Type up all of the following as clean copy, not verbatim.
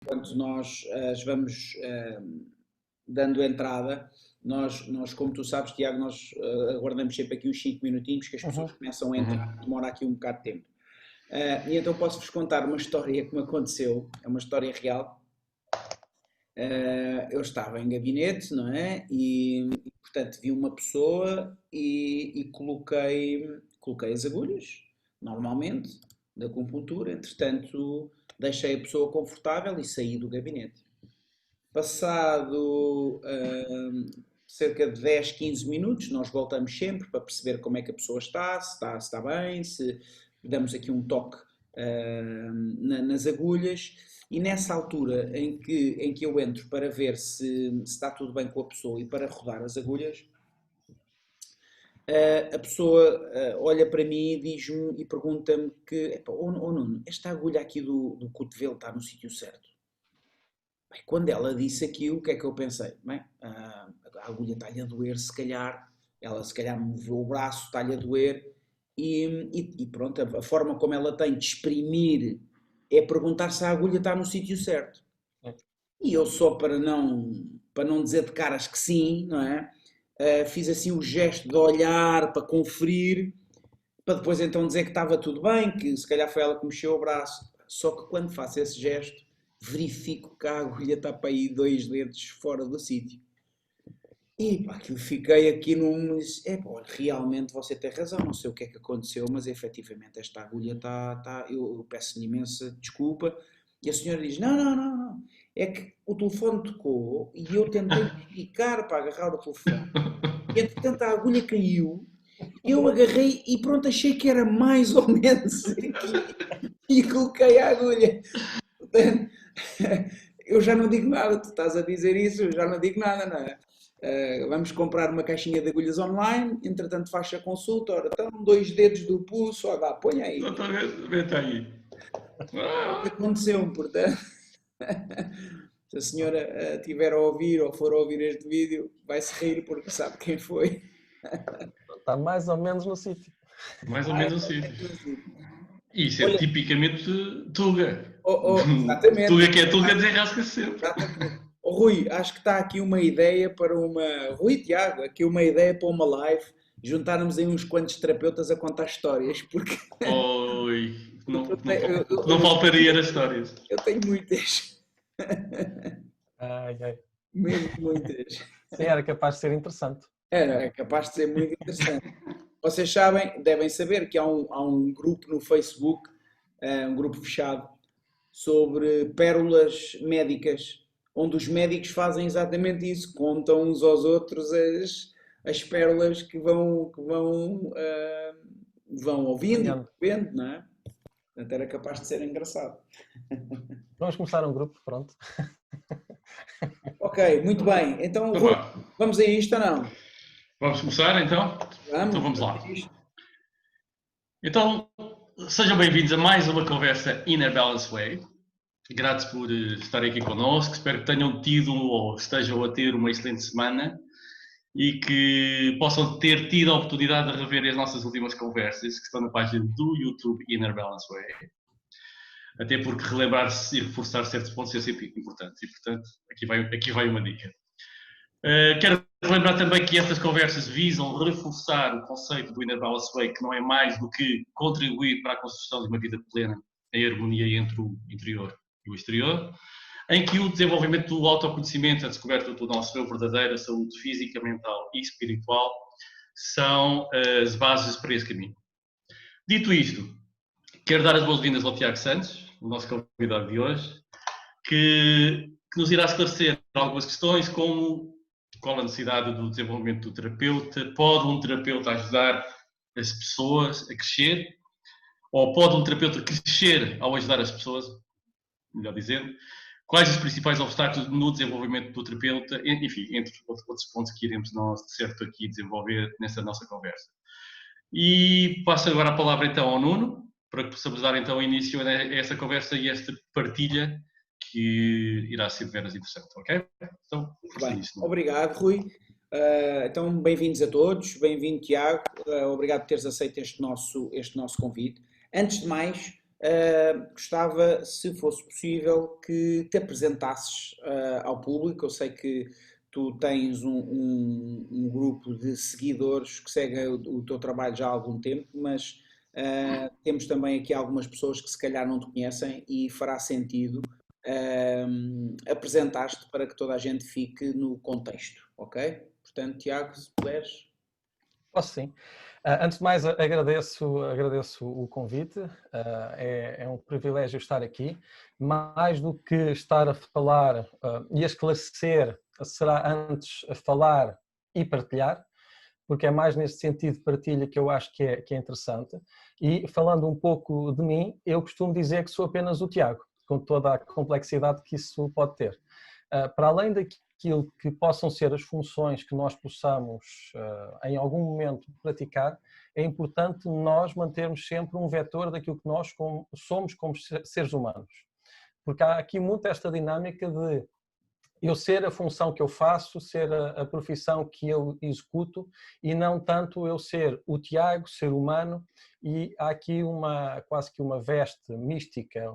enquanto nós vamos dando entrada, nós, como tu sabes, Tiago, nós aguardamos sempre aqui uns 5 minutinhos que as pessoas começam a entrar, demora aqui um bocado de tempo. E então posso-vos contar uma história que me aconteceu, é uma história real. Eu estava em gabinete, não é? E portanto, vi uma pessoa e coloquei as agulhas, normalmente, da acupuntura. Entretanto, deixei a pessoa confortável e saí do gabinete. Passado cerca de 10, 15 minutos, nós voltamos sempre para perceber como é que a pessoa está, se está bem, se damos aqui um toque nas agulhas. E nessa altura em que eu entro para ver se está tudo bem com a pessoa e para rodar as agulhas, a pessoa olha para mim e diz-me e pergunta-me que, oh Nuno, esta agulha aqui do cotovelo está no sítio certo? Bem, quando ela disse aquilo, o que é que eu pensei? Bem, a agulha está-lhe a doer, se calhar, ela se calhar moveu o braço, está-lhe a doer, e pronto, a forma como ela tem de exprimir é perguntar se a agulha está no sítio certo. E eu só para não dizer de caras que sim, não é? Fiz assim o gesto de olhar para conferir, para depois então dizer que estava tudo bem, que se calhar foi ela que mexeu o braço. Só que quando faço esse gesto, verifico que a agulha está para aí 2 dedos fora do sítio. E pá, aquilo fiquei aqui num. Pá, realmente você tem razão, não sei o que é que aconteceu, mas efetivamente esta agulha está. Eu peço-lhe imensa desculpa. E a senhora diz: não, não, não, não. É que o telefone tocou e eu tentei picar para agarrar o telefone. E entretanto a agulha caiu. Eu agarrei e pronto, achei que era mais ou menos aqui e coloquei a agulha. Portanto, eu já não digo nada, tu estás a dizer isso, eu já não digo nada, não é? Vamos comprar uma caixinha de agulhas online, entretanto faz a consulta, ora, estão 2 dedos do pulso, ó, vá, põe aí. Vê-te aí. O que aconteceu, portanto, se a senhora estiver a ouvir ou for a ouvir este vídeo, vai-se rir porque sabe quem foi. Está mais ou menos no sítio. Mais ou menos assim. Isso é Olha, tipicamente Tuga. exatamente. Tuga que é Tuga desenrasca sempre. Exatamente. Oh, Rui, acho que está aqui uma ideia para uma. Rui e Tiago, aqui uma ideia para uma live. Juntarmos aí uns quantos terapeutas a contar histórias, porque Oi, eu não faltaria nas histórias. eu tenho muitas. Ai, ai. Mesmo muitas. Sim, era capaz de ser interessante. É capaz de ser muito interessante. Vocês sabem, devem saber que há um grupo no Facebook, um grupo fechado, sobre pérolas médicas, onde os médicos fazem exatamente isso, contam uns aos outros as pérolas que vão ouvindo e vendo, não é? Portanto, era capaz de ser engraçado. Vamos começar um grupo, pronto. Ok, muito bem. Então, Rui, vamos a isto ou não? Vamos começar então? Então vamos lá. Então, sejam bem-vindos a mais uma conversa Inner Balance Way. Gratos por estarem aqui connosco. Espero que tenham tido ou estejam a ter uma excelente semana e que possam ter tido a oportunidade de rever as nossas últimas conversas que estão na página do YouTube Inner Balance Way. Até porque relembrar-se e reforçar certos pontos é sempre importante. E, portanto, aqui vai uma dica. Quero relembrar também que estas conversas visam reforçar o conceito do Inner Balance Way, que não é mais do que contribuir para a construção de uma vida plena em harmonia entre o interior e o exterior, em que o desenvolvimento do autoconhecimento, a descoberta do nosso eu verdadeiro, a saúde física, mental e espiritual, são as bases para esse caminho. Dito isto, quero dar as boas-vindas ao Tiago Santos, o nosso convidado de hoje, que nos irá esclarecer algumas questões, como qual a necessidade do desenvolvimento do terapeuta, pode um terapeuta ajudar as pessoas a crescer, ou pode um terapeuta crescer ao ajudar as pessoas, melhor dizendo, quais os principais obstáculos no desenvolvimento do terapeuta, enfim, entre outros pontos que iremos nós, de certo, aqui desenvolver nessa nossa conversa. E passo agora a palavra então ao Nuno, para que possamos dar então início a essa conversa e esta partilha que irá ser veras interessante, ok? Então, bem, obrigado, Rui. Então, bem-vindos a todos, bem-vindo, Tiago, obrigado por teres aceito este nosso convite. Antes de mais, gostava, se fosse possível, que te apresentasses ao público. Eu sei que tu tens um grupo de seguidores que seguem o teu trabalho já há algum tempo, mas temos também aqui algumas pessoas que se calhar não te conhecem e fará sentido apresentar-te para que toda a gente fique no contexto, ok? Portanto, Tiago, se puderes. Posso sim. Antes de mais, agradeço o convite. É um privilégio estar aqui. Mais do que estar a falar e a esclarecer, será antes a falar e partilhar, porque é mais nesse sentido de partilha que eu acho que é interessante. E falando um pouco de mim, eu costumo dizer que sou apenas o Tiago, com toda a complexidade que isso pode ter. Para além daquilo que possam ser as funções que nós possamos em algum momento praticar, é importante nós mantermos sempre um vetor daquilo que nós somos como seres humanos. Porque há aqui muito esta dinâmica de eu ser a função que eu faço, ser a profissão que eu executo e não tanto eu ser o Tiago, ser humano, e há aqui quase que uma veste mística,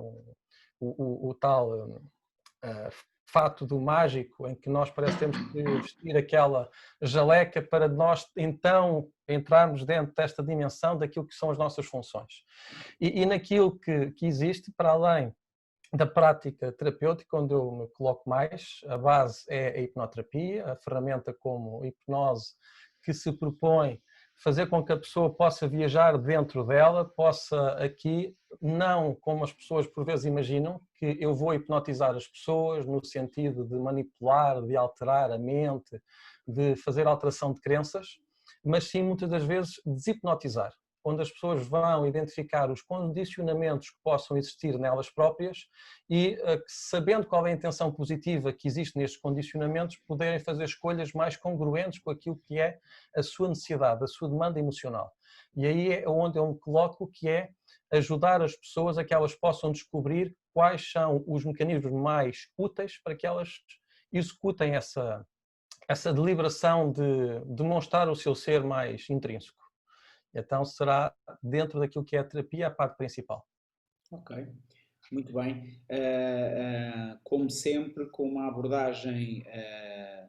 o tal fato do mágico, em que nós parece que temos que vestir aquela jaleca para nós então entrarmos dentro desta dimensão daquilo que são as nossas funções. E naquilo que existe, para além da prática terapêutica, onde eu me coloco mais, a base é a hipnoterapia, a ferramenta como hipnose que se propõe fazer com que a pessoa possa viajar dentro dela, possa aqui, não como as pessoas por vezes imaginam, que eu vou hipnotizar as pessoas no sentido de manipular, de alterar a mente, de fazer alteração de crenças, mas sim muitas das vezes deshipnotizar, onde as pessoas vão identificar os condicionamentos que possam existir nelas próprias e, sabendo qual é a intenção positiva que existe nestes condicionamentos, poderem fazer escolhas mais congruentes com aquilo que é a sua necessidade, a sua demanda emocional. E aí é onde eu me coloco, que é ajudar as pessoas a que elas possam descobrir quais são os mecanismos mais úteis para que elas executem essa deliberação de demonstrar o seu ser mais intrínseco. Então será dentro daquilo que é a terapia a parte principal. Ok, muito bem. Como sempre, com uma abordagem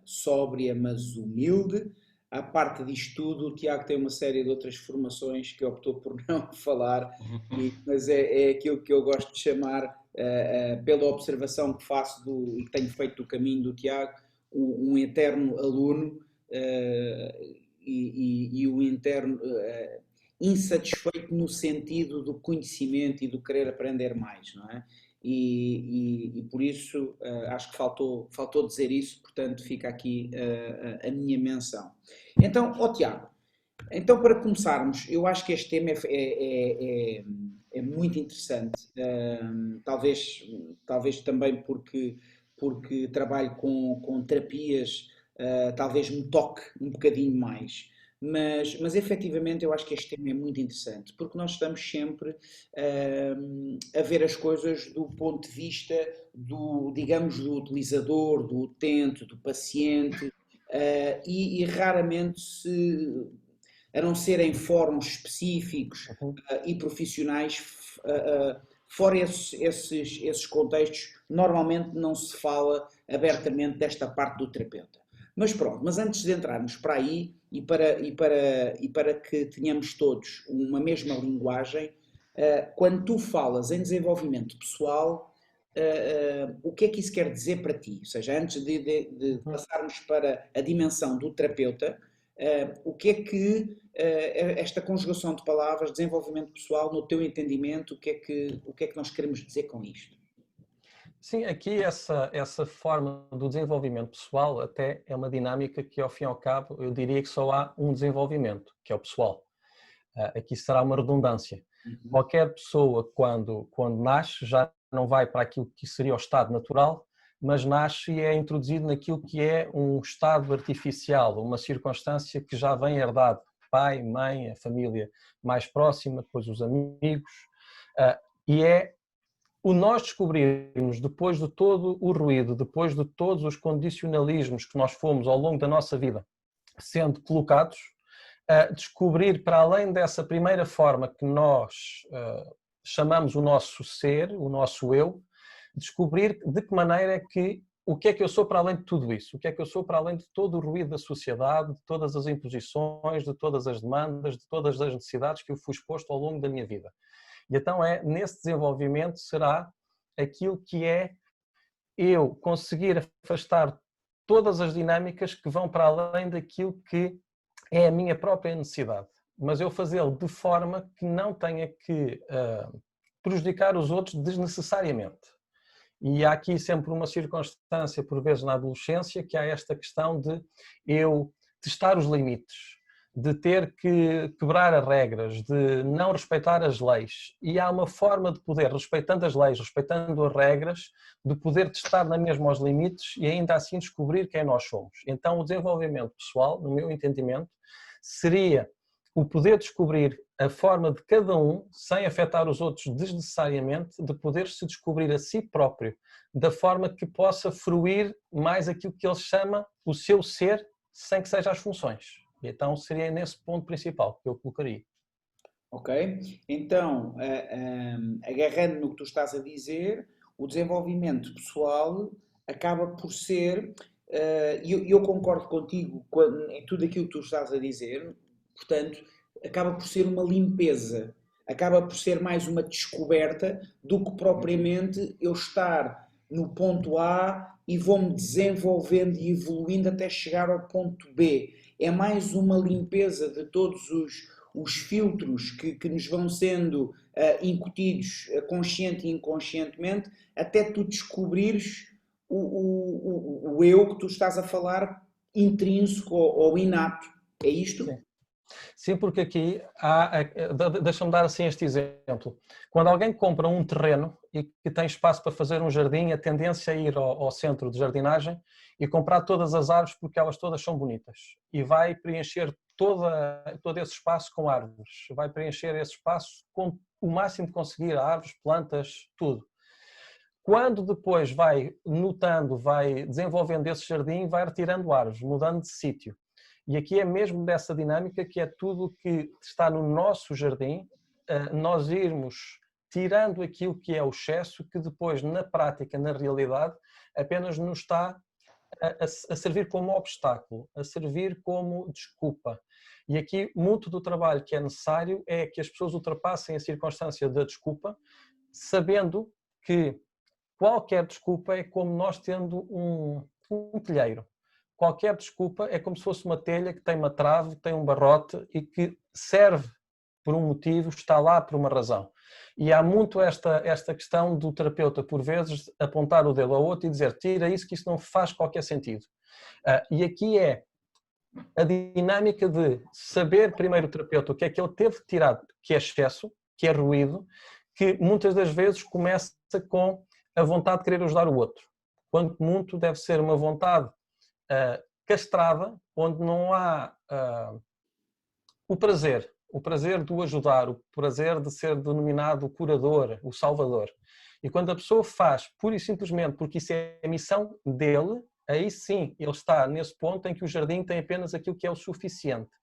sóbria, mas humilde. À parte disto tudo, o Tiago tem uma série de outras formações que optou por não falar, mas é aquilo que eu gosto de chamar, pela observação que faço e que tenho feito do caminho do Tiago, um eterno aluno e o interno insatisfeito no sentido do conhecimento e do querer aprender mais, não é? E por isso acho que faltou dizer isso, portanto fica aqui a minha menção. Então, Tiago, então para começarmos, eu acho que este tema é muito interessante, talvez também porque trabalho com terapias, talvez me toque um bocadinho mais. Mas efetivamente eu acho que este tema é muito interessante, porque nós estamos sempre a ver as coisas do ponto de vista digamos, do utilizador, do utente, do paciente, e raramente a não ser em fóruns específicos e profissionais, fora esses contextos, normalmente não se fala abertamente desta parte do terapeuta. Mas pronto, mas antes de entrarmos para aí e para que tenhamos todos uma mesma linguagem, quando tu falas em desenvolvimento pessoal, o que é que isso quer dizer para ti? Ou seja, antes de passarmos para a dimensão do terapeuta, o que é que esta conjugação de palavras, desenvolvimento pessoal, no teu entendimento, o que é que nós queremos dizer com isto? Sim, aqui essa forma do desenvolvimento pessoal até é uma dinâmica que, ao fim e ao cabo, eu diria que só há um desenvolvimento, que é o pessoal. Aqui será uma redundância. Qualquer pessoa, quando nasce, já não vai para aquilo que seria o estado natural, mas nasce e é introduzido naquilo que é um estado artificial, uma circunstância que já vem herdado. Pai, mãe, a família mais próxima, depois os amigos, e é o nós descobrirmos, depois de todo o ruído, depois de todos os condicionalismos que nós fomos ao longo da nossa vida sendo colocados, descobrir, para além dessa primeira forma que nós chamamos o nosso ser, o nosso eu, descobrir de que maneira é que, o que é que eu sou para além de tudo isso, o que é que eu sou para além de todo o ruído da sociedade, de todas as imposições, de todas as demandas, de todas as necessidades que eu fui exposto ao longo da minha vida. E então nesse desenvolvimento será aquilo que é eu conseguir afastar todas as dinâmicas que vão para além daquilo que é a minha própria necessidade, mas eu fazê-lo de forma que não tenha que prejudicar os outros desnecessariamente. E há aqui sempre uma circunstância, por vezes na adolescência, que há esta questão de eu testar os limites, de ter que quebrar as regras, de não respeitar as leis. E há uma forma de poder, respeitando as leis, respeitando as regras, de poder testar na mesma os limites e ainda assim descobrir quem nós somos. Então o desenvolvimento pessoal, no meu entendimento, seria o poder descobrir a forma de cada um, sem afetar os outros desnecessariamente, de poder se descobrir a si próprio, da forma que possa fruir mais aquilo que ele chama o seu ser, sem que seja as funções. E então seria nesse ponto principal que eu colocaria. Ok? Então, agarrando no que tu estás a dizer, o desenvolvimento pessoal acaba por ser, e eu concordo contigo em tudo aquilo que tu estás a dizer, portanto, acaba por ser uma limpeza, acaba por ser mais uma descoberta do que propriamente eu estar no ponto A e vou-me desenvolvendo e evoluindo até chegar ao ponto B. É mais uma limpeza de todos os filtros que nos vão sendo incutidos consciente e inconscientemente, até tu descobrires o eu que tu estás a falar intrínseco ou inato. É isto? Sim. Sim, porque aqui deixa-me dar assim este exemplo. Quando alguém compra um terreno e que tem espaço para fazer um jardim, a tendência é ir ao centro de jardinagem e comprar todas as árvores porque elas todas são bonitas. E vai preencher todo esse espaço com árvores. Vai preencher esse espaço com o máximo de conseguir, árvores, plantas, tudo. Quando depois vai notando, vai desenvolvendo esse jardim, vai retirando árvores, mudando de sítio. E aqui é mesmo dessa dinâmica que é tudo que está no nosso jardim, nós irmos tirando aquilo que é o excesso, que depois na prática, na realidade, apenas nos está a servir como obstáculo, a servir como desculpa. E aqui muito do trabalho que é necessário é que as pessoas ultrapassem a circunstância da desculpa, sabendo que qualquer desculpa é como nós tendo um telheiro. Qualquer desculpa é como se fosse uma telha que tem uma trave, tem um barrote e que serve por um motivo, está lá por uma razão. E há muito esta questão do terapeuta, por vezes, apontar o dedo ao outro e dizer tira isso, que isso não faz qualquer sentido. E aqui é a dinâmica de saber primeiro o terapeuta o que é que ele teve de tirar, que é excesso, que é ruído, que muitas das vezes começa com a vontade de querer ajudar o outro. Quanto muito deve ser uma vontade castrada, onde não há o prazer do ajudar, o prazer de ser denominado o curador, o salvador. E quando a pessoa faz pura e simplesmente porque isso é a missão dele, aí sim ele está nesse ponto em que o jardim tem apenas aquilo que é o suficiente,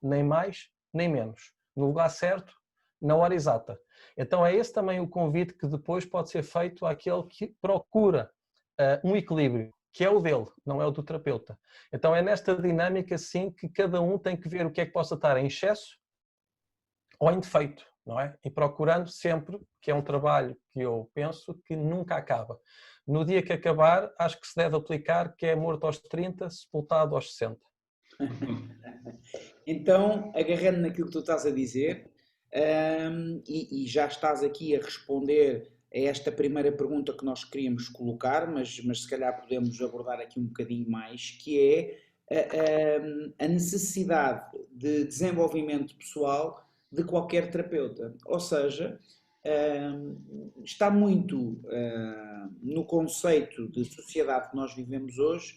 nem mais nem menos, no lugar certo, na hora exata. Então é esse também o convite que depois pode ser feito àquele que procura um equilíbrio, que é o dele, não é o do terapeuta. Então é nesta dinâmica sim que cada um tem que ver o que é que possa estar em excesso ou em defeito, não é? E procurando sempre, que é um trabalho que eu penso que nunca acaba. No dia que acabar, acho que se deve aplicar que é morto aos 30, sepultado aos 60. Então, agarrando naquilo que tu estás a dizer, e já estás aqui a responder a esta primeira pergunta que nós queríamos colocar, mas se calhar podemos abordar aqui um bocadinho mais, que é a necessidade de desenvolvimento pessoal de qualquer terapeuta. Ou seja, está muito no conceito de sociedade que nós vivemos hoje.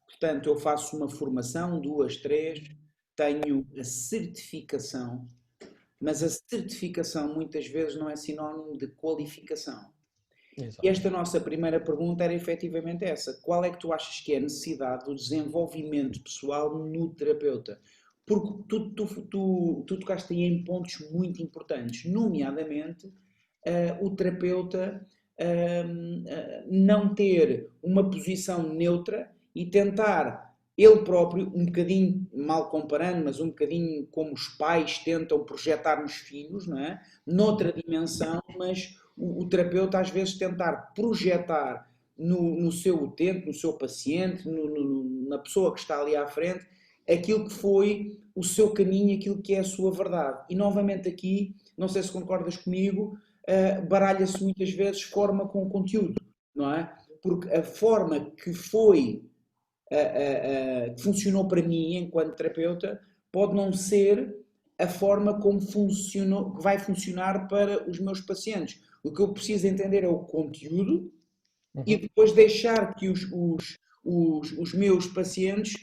Portanto, eu faço uma formação, 2, 3, tenho a certificação, mas a certificação muitas vezes não é sinónimo de qualificação. Exato. E esta nossa primeira pergunta era efetivamente essa. Qual é que tu achas que é a necessidade do desenvolvimento pessoal no terapeuta? Porque tu tocaste aí em pontos muito importantes, nomeadamente o terapeuta não ter uma posição neutra e tentar ele próprio, um bocadinho, mal comparando, mas um bocadinho como os pais tentam projetar nos filhos, não é? Noutra dimensão, mas o terapeuta às vezes tentar projetar no seu utente, no seu paciente, na pessoa que está ali à frente, aquilo que foi o seu caminho, aquilo que é a sua verdade. E novamente aqui, não sei se concordas comigo, baralha-se muitas vezes forma com conteúdo, não é? Porque a forma que foi, que funcionou para mim enquanto terapeuta, pode não ser a forma como funcionou, que vai funcionar para os meus pacientes. O que eu preciso entender é o conteúdo e depois deixar que os meus pacientes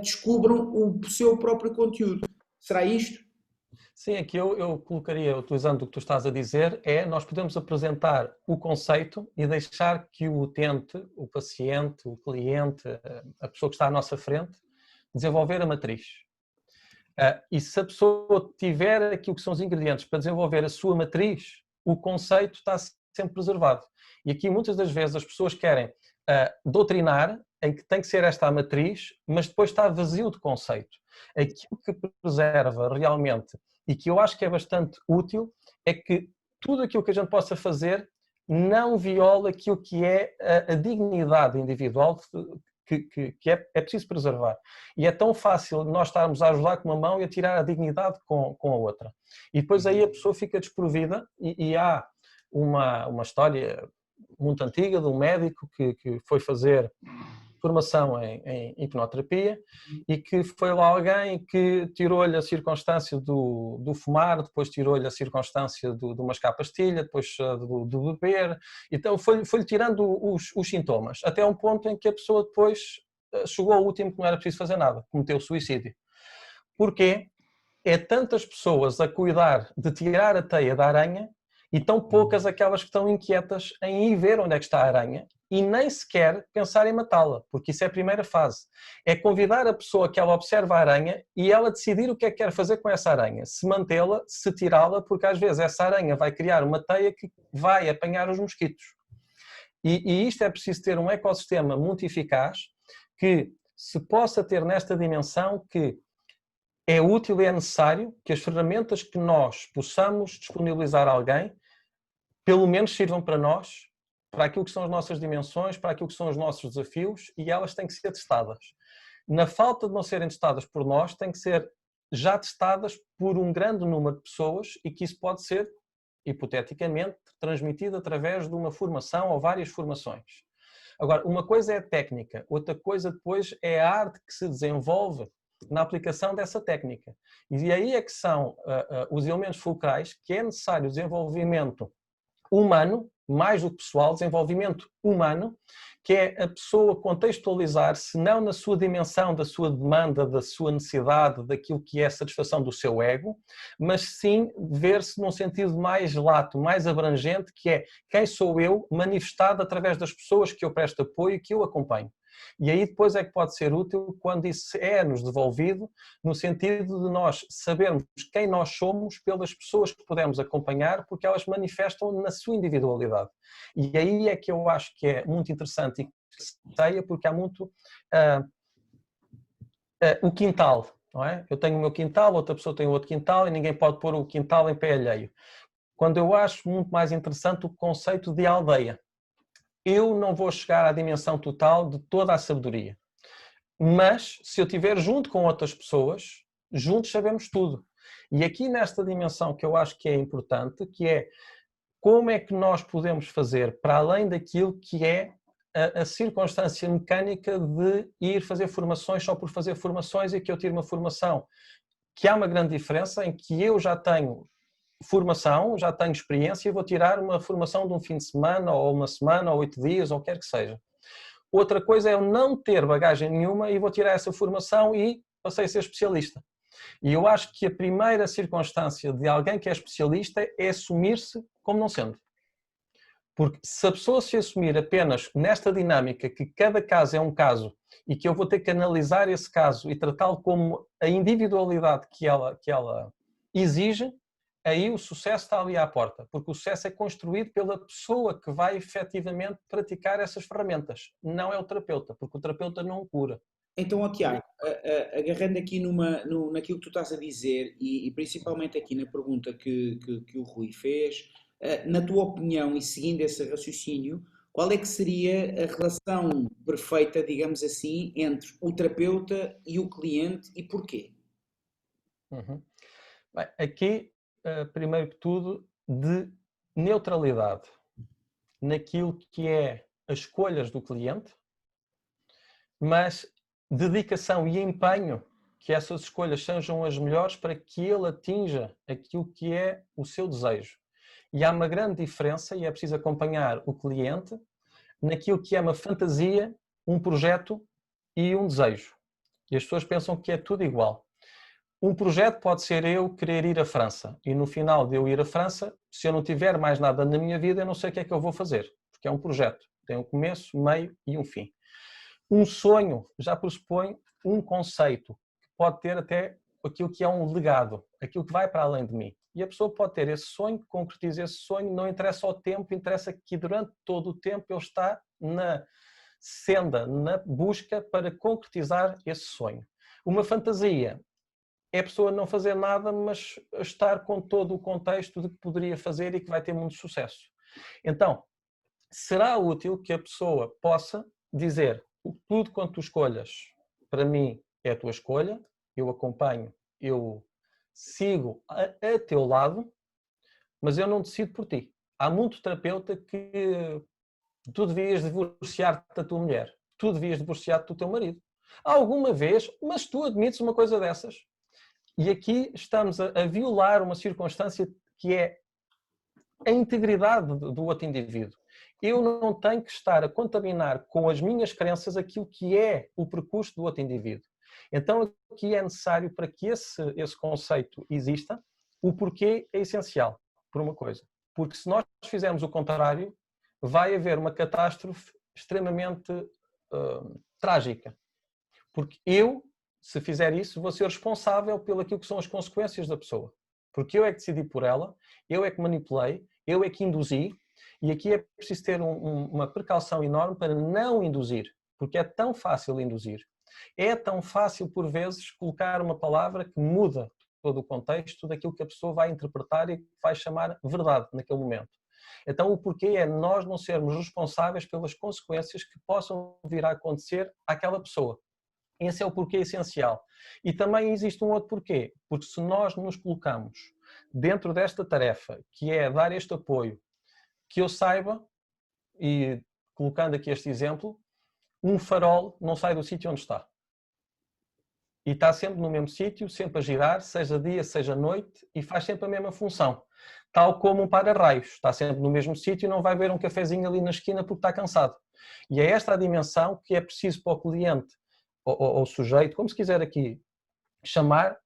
descubram o seu próprio conteúdo. Será isto? Sim, aqui eu colocaria, utilizando o que tu estás a dizer, nós podemos apresentar o conceito e deixar que o utente, o paciente, o cliente, a pessoa que está à nossa frente, desenvolver a matriz. E se a pessoa tiver aquilo que são os ingredientes para desenvolver a sua matriz, o conceito está sempre preservado. E aqui muitas das vezes as pessoas querem doutrinar em que tem que ser esta a matriz, mas depois está vazio de conceito. Aquilo que preserva realmente e que eu acho que é bastante útil é que tudo aquilo que a gente possa fazer não viola aquilo que é a dignidade individual que é preciso preservar. E é tão fácil nós estarmos a ajudar com uma mão e a tirar a dignidade com a outra. E depois aí a pessoa fica desprovida e há uma história muito antiga de um médico que foi fazer formação em hipnoterapia e que foi lá alguém que tirou-lhe a circunstância do fumar, depois tirou-lhe a circunstância de mascar pastilha, depois do beber, então foi-lhe tirando os sintomas, até um ponto em que a pessoa depois chegou ao último que não era preciso fazer nada, cometeu suicídio. Porquê? É tantas pessoas a cuidar de tirar a teia da aranha e tão poucas aquelas que estão inquietas em ir ver onde é que está a aranha e nem sequer pensar em matá-la, porque isso é a primeira fase. É convidar a pessoa que ela observa a aranha e ela decidir o que é que quer fazer com essa aranha. Se mantê-la, se tirá-la, porque às vezes essa aranha vai criar uma teia que vai apanhar os mosquitos. E isto é preciso ter um ecossistema muito eficaz que se possa ter nesta dimensão que é útil e é necessário que as ferramentas que nós possamos disponibilizar a alguém, pelo menos sirvam para nós, para aquilo que são as nossas dimensões, para aquilo que são os nossos desafios, e elas têm que ser testadas. Na falta de não serem testadas por nós, têm que ser já testadas por um grande número de pessoas e que isso pode ser, hipoteticamente, transmitido através de uma formação ou várias formações. Agora, uma coisa é a técnica, outra coisa depois é a arte que se desenvolve na aplicação dessa técnica. E aí é que são os elementos fulcrais que é necessário o desenvolvimento humano, mais do que pessoal, desenvolvimento humano, que é a pessoa contextualizar-se não na sua dimensão, da sua demanda, da sua necessidade, daquilo que é a satisfação do seu ego, mas sim ver-se num sentido mais lato, mais abrangente, que é quem sou eu manifestado através das pessoas que eu presto apoio e que eu acompanho. E aí depois é que pode ser útil quando isso é-nos devolvido, no sentido de nós sabermos quem nós somos pelas pessoas que podemos acompanhar, porque elas manifestam na sua individualidade. E aí é que eu acho que é muito interessante e que se ceia, porque há muito o quintal, não é? Eu tenho o meu quintal, outra pessoa tem outro quintal e ninguém pode pôr o quintal em pé alheio. Quando eu acho muito mais interessante o conceito de aldeia. Eu não vou chegar à dimensão total de toda a sabedoria. Mas, se eu estiver junto com outras pessoas, juntos sabemos tudo. E aqui nesta dimensão que eu acho que é importante, que é como é que nós podemos fazer para além daquilo que é a circunstância mecânica de ir fazer formações só por fazer formações e que eu tire uma formação. Que há uma grande diferença em que eu já tenho formação, já tenho experiência e vou tirar uma formação de um fim de semana ou uma semana ou 8 dias ou o que quer que seja. Outra coisa é eu não ter bagagem nenhuma e vou tirar essa formação e passei a ser especialista. E eu acho que a primeira circunstância de alguém que é especialista é assumir-se como não sendo. Porque se a pessoa se assumir apenas nesta dinâmica que cada caso é um caso e que eu vou ter que analisar esse caso e tratá-lo como a individualidade que ela exige, aí o sucesso está ali à porta, porque o sucesso é construído pela pessoa que vai efetivamente praticar essas ferramentas, não é o terapeuta, porque o terapeuta não cura. Então, ó, Tiago, agarrando aqui naquilo que tu estás a dizer e principalmente aqui na pergunta que o Rui fez, na tua opinião e seguindo esse raciocínio, qual é que seria a relação perfeita, digamos assim, entre o terapeuta e o cliente e porquê? Uhum. Bem, aqui, primeiro que tudo, de neutralidade naquilo que é as escolhas do cliente, mas dedicação e empenho que essas escolhas sejam as melhores para que ele atinja aquilo que é o seu desejo. E há uma grande diferença, e é preciso acompanhar o cliente naquilo que é uma fantasia, um projeto e um desejo. E as pessoas pensam que é tudo igual. Um projeto pode ser eu querer ir à França, e no final de eu ir à França, se eu não tiver mais nada na minha vida, eu não sei o que é que eu vou fazer, porque é um projeto, tem um começo, meio e um fim. Um sonho já pressupõe um conceito, que pode ter até aquilo que é um legado, aquilo que vai para além de mim. E a pessoa pode ter esse sonho, concretiza esse sonho, não interessa o tempo, interessa que durante todo o tempo ele está na senda, na busca para concretizar esse sonho. Uma fantasia é a pessoa não fazer nada, mas estar com todo o contexto de que poderia fazer e que vai ter muito sucesso. Então, será útil que a pessoa possa dizer: tudo quanto tu escolhas, para mim é a tua escolha, eu acompanho, eu sigo a teu lado, mas eu não decido por ti. Há muito terapeuta que tu devias divorciar-te da tua mulher, tu devias divorciar-te do teu marido. Alguma vez, mas tu admites uma coisa dessas. E aqui estamos a violar uma circunstância que é a integridade do outro indivíduo. Eu não tenho que estar a contaminar com as minhas crenças aquilo que é o percurso do outro indivíduo. Então, aqui é necessário, para que esse conceito exista, o porquê é essencial, por uma coisa. Porque se nós fizermos o contrário, vai haver uma catástrofe extremamente trágica. Porque eu, se fizer isso, vou ser responsável pelo aquilo que são as consequências da pessoa. Porque eu é que decidi por ela, eu é que manipulei, eu é que induzi, e aqui é preciso ter uma precaução enorme para não induzir, porque é tão fácil induzir. É tão fácil, por vezes, colocar uma palavra que muda todo o contexto daquilo que a pessoa vai interpretar e vai chamar verdade naquele momento. Então, o porquê é nós não sermos responsáveis pelas consequências que possam vir a acontecer àquela pessoa. Esse é o porquê essencial. E também existe um outro porquê, porque se nós nos colocamos dentro desta tarefa, que é dar este apoio, que eu saiba, e colocando aqui este exemplo, um farol não sai do sítio onde está. E está sempre no mesmo sítio, sempre a girar, seja dia, seja noite, e faz sempre a mesma função. Tal como um para-raios, está sempre no mesmo sítio e não vai ver um cafezinho ali na esquina porque está cansado. E é esta a dimensão que é preciso para o cliente, ou sujeito, como se quiser aqui chamar,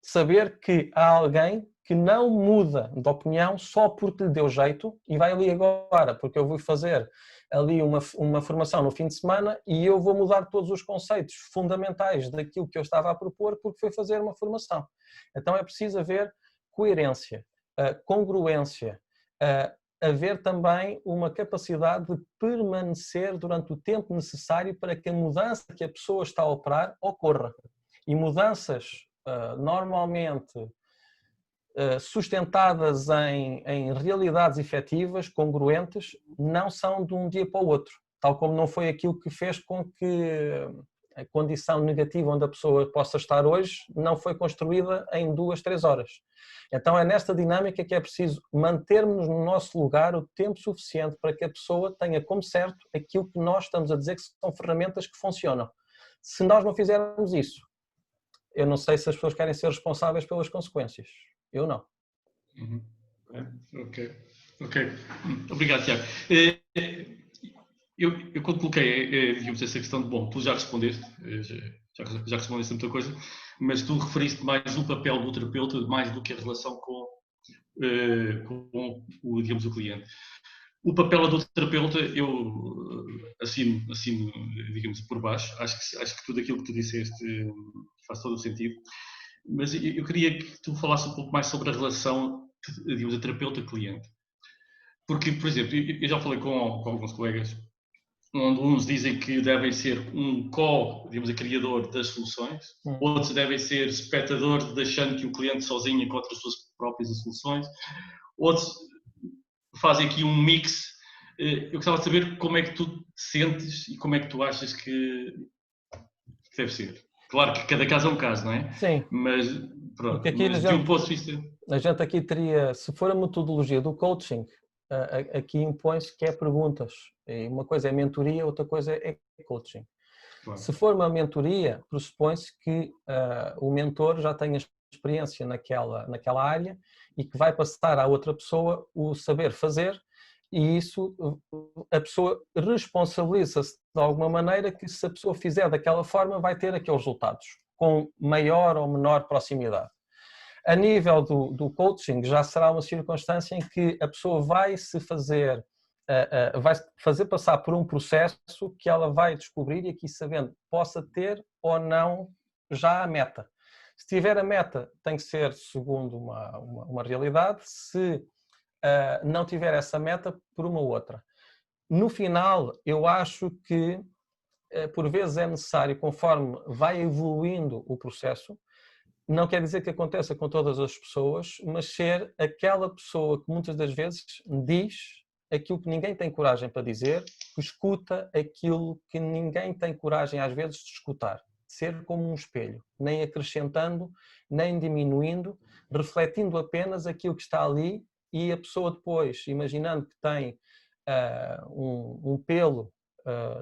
saber que há alguém que não muda de opinião só porque lhe deu jeito e vai ali agora, porque eu vou fazer ali uma formação no fim de semana e eu vou mudar todos os conceitos fundamentais daquilo que eu estava a propor porque foi fazer uma formação. Então é preciso haver coerência, congruência, haver também uma capacidade de permanecer durante o tempo necessário para que a mudança que a pessoa está a operar ocorra. E mudanças normalmente sustentadas em realidades efetivas, congruentes, não são de um dia para o outro, tal como não foi aquilo que fez com que a condição negativa onde a pessoa possa estar hoje não foi construída em 2, 3 horas. Então é nesta dinâmica que é preciso mantermos no nosso lugar o tempo suficiente para que a pessoa tenha como certo aquilo que nós estamos a dizer que são ferramentas que funcionam. Se nós não fizermos isso, eu não sei se as pessoas querem ser responsáveis pelas consequências. Eu não. Uhum. Ok. Obrigado, Tiago. Eu quando coloquei, digamos, essa questão de, bom, tu já respondeste, já respondeste a muita coisa, mas tu referiste mais o papel do terapeuta, mais do que a relação com o, digamos, o cliente. O papel do terapeuta, eu assino, digamos, por baixo. Acho que tudo aquilo que tu disseste faz todo o sentido. Mas eu queria que tu falasses um pouco mais sobre a relação digamos, a terapeuta-cliente. Porque, por exemplo, eu já falei com alguns colegas, onde uns dizem que devem ser digamos, criador das soluções, outros devem ser espectador, deixando que o cliente sozinho encontre as suas próprias soluções, outros fazem aqui um mix. Eu gostava de saber como é que tu te sentes e como é que tu achas que deve ser. Claro que cada caso é um caso, não é? Sim. Mas, pronto, aqui mas de um ponto de vista... A gente aqui teria, se for a metodologia do coaching, aqui impõe-se que é perguntas. E uma coisa é mentoria, outra coisa é coaching. Claro. Se for uma mentoria, pressupõe-se que o mentor já tenha experiência naquela área e que vai passar à outra pessoa o saber fazer, e isso, a pessoa responsabiliza-se de alguma maneira que, se a pessoa fizer daquela forma, vai ter aqueles resultados, com maior ou menor proximidade. A nível do coaching, já será uma circunstância em que a pessoa vai fazer passar por um processo que ela vai descobrir e, aqui sabendo, possa ter ou não já a meta. Se tiver a meta, tem que ser segundo uma realidade. Se não tiver essa meta, por uma outra. No final, eu acho que, por vezes, é necessário, conforme vai evoluindo o processo, não quer dizer que aconteça com todas as pessoas, mas ser aquela pessoa que muitas das vezes diz aquilo que ninguém tem coragem para dizer, que escuta aquilo que ninguém tem coragem às vezes de escutar. Ser como um espelho, nem acrescentando, nem diminuindo, refletindo apenas aquilo que está ali, e a pessoa depois, imaginando que tem um pelo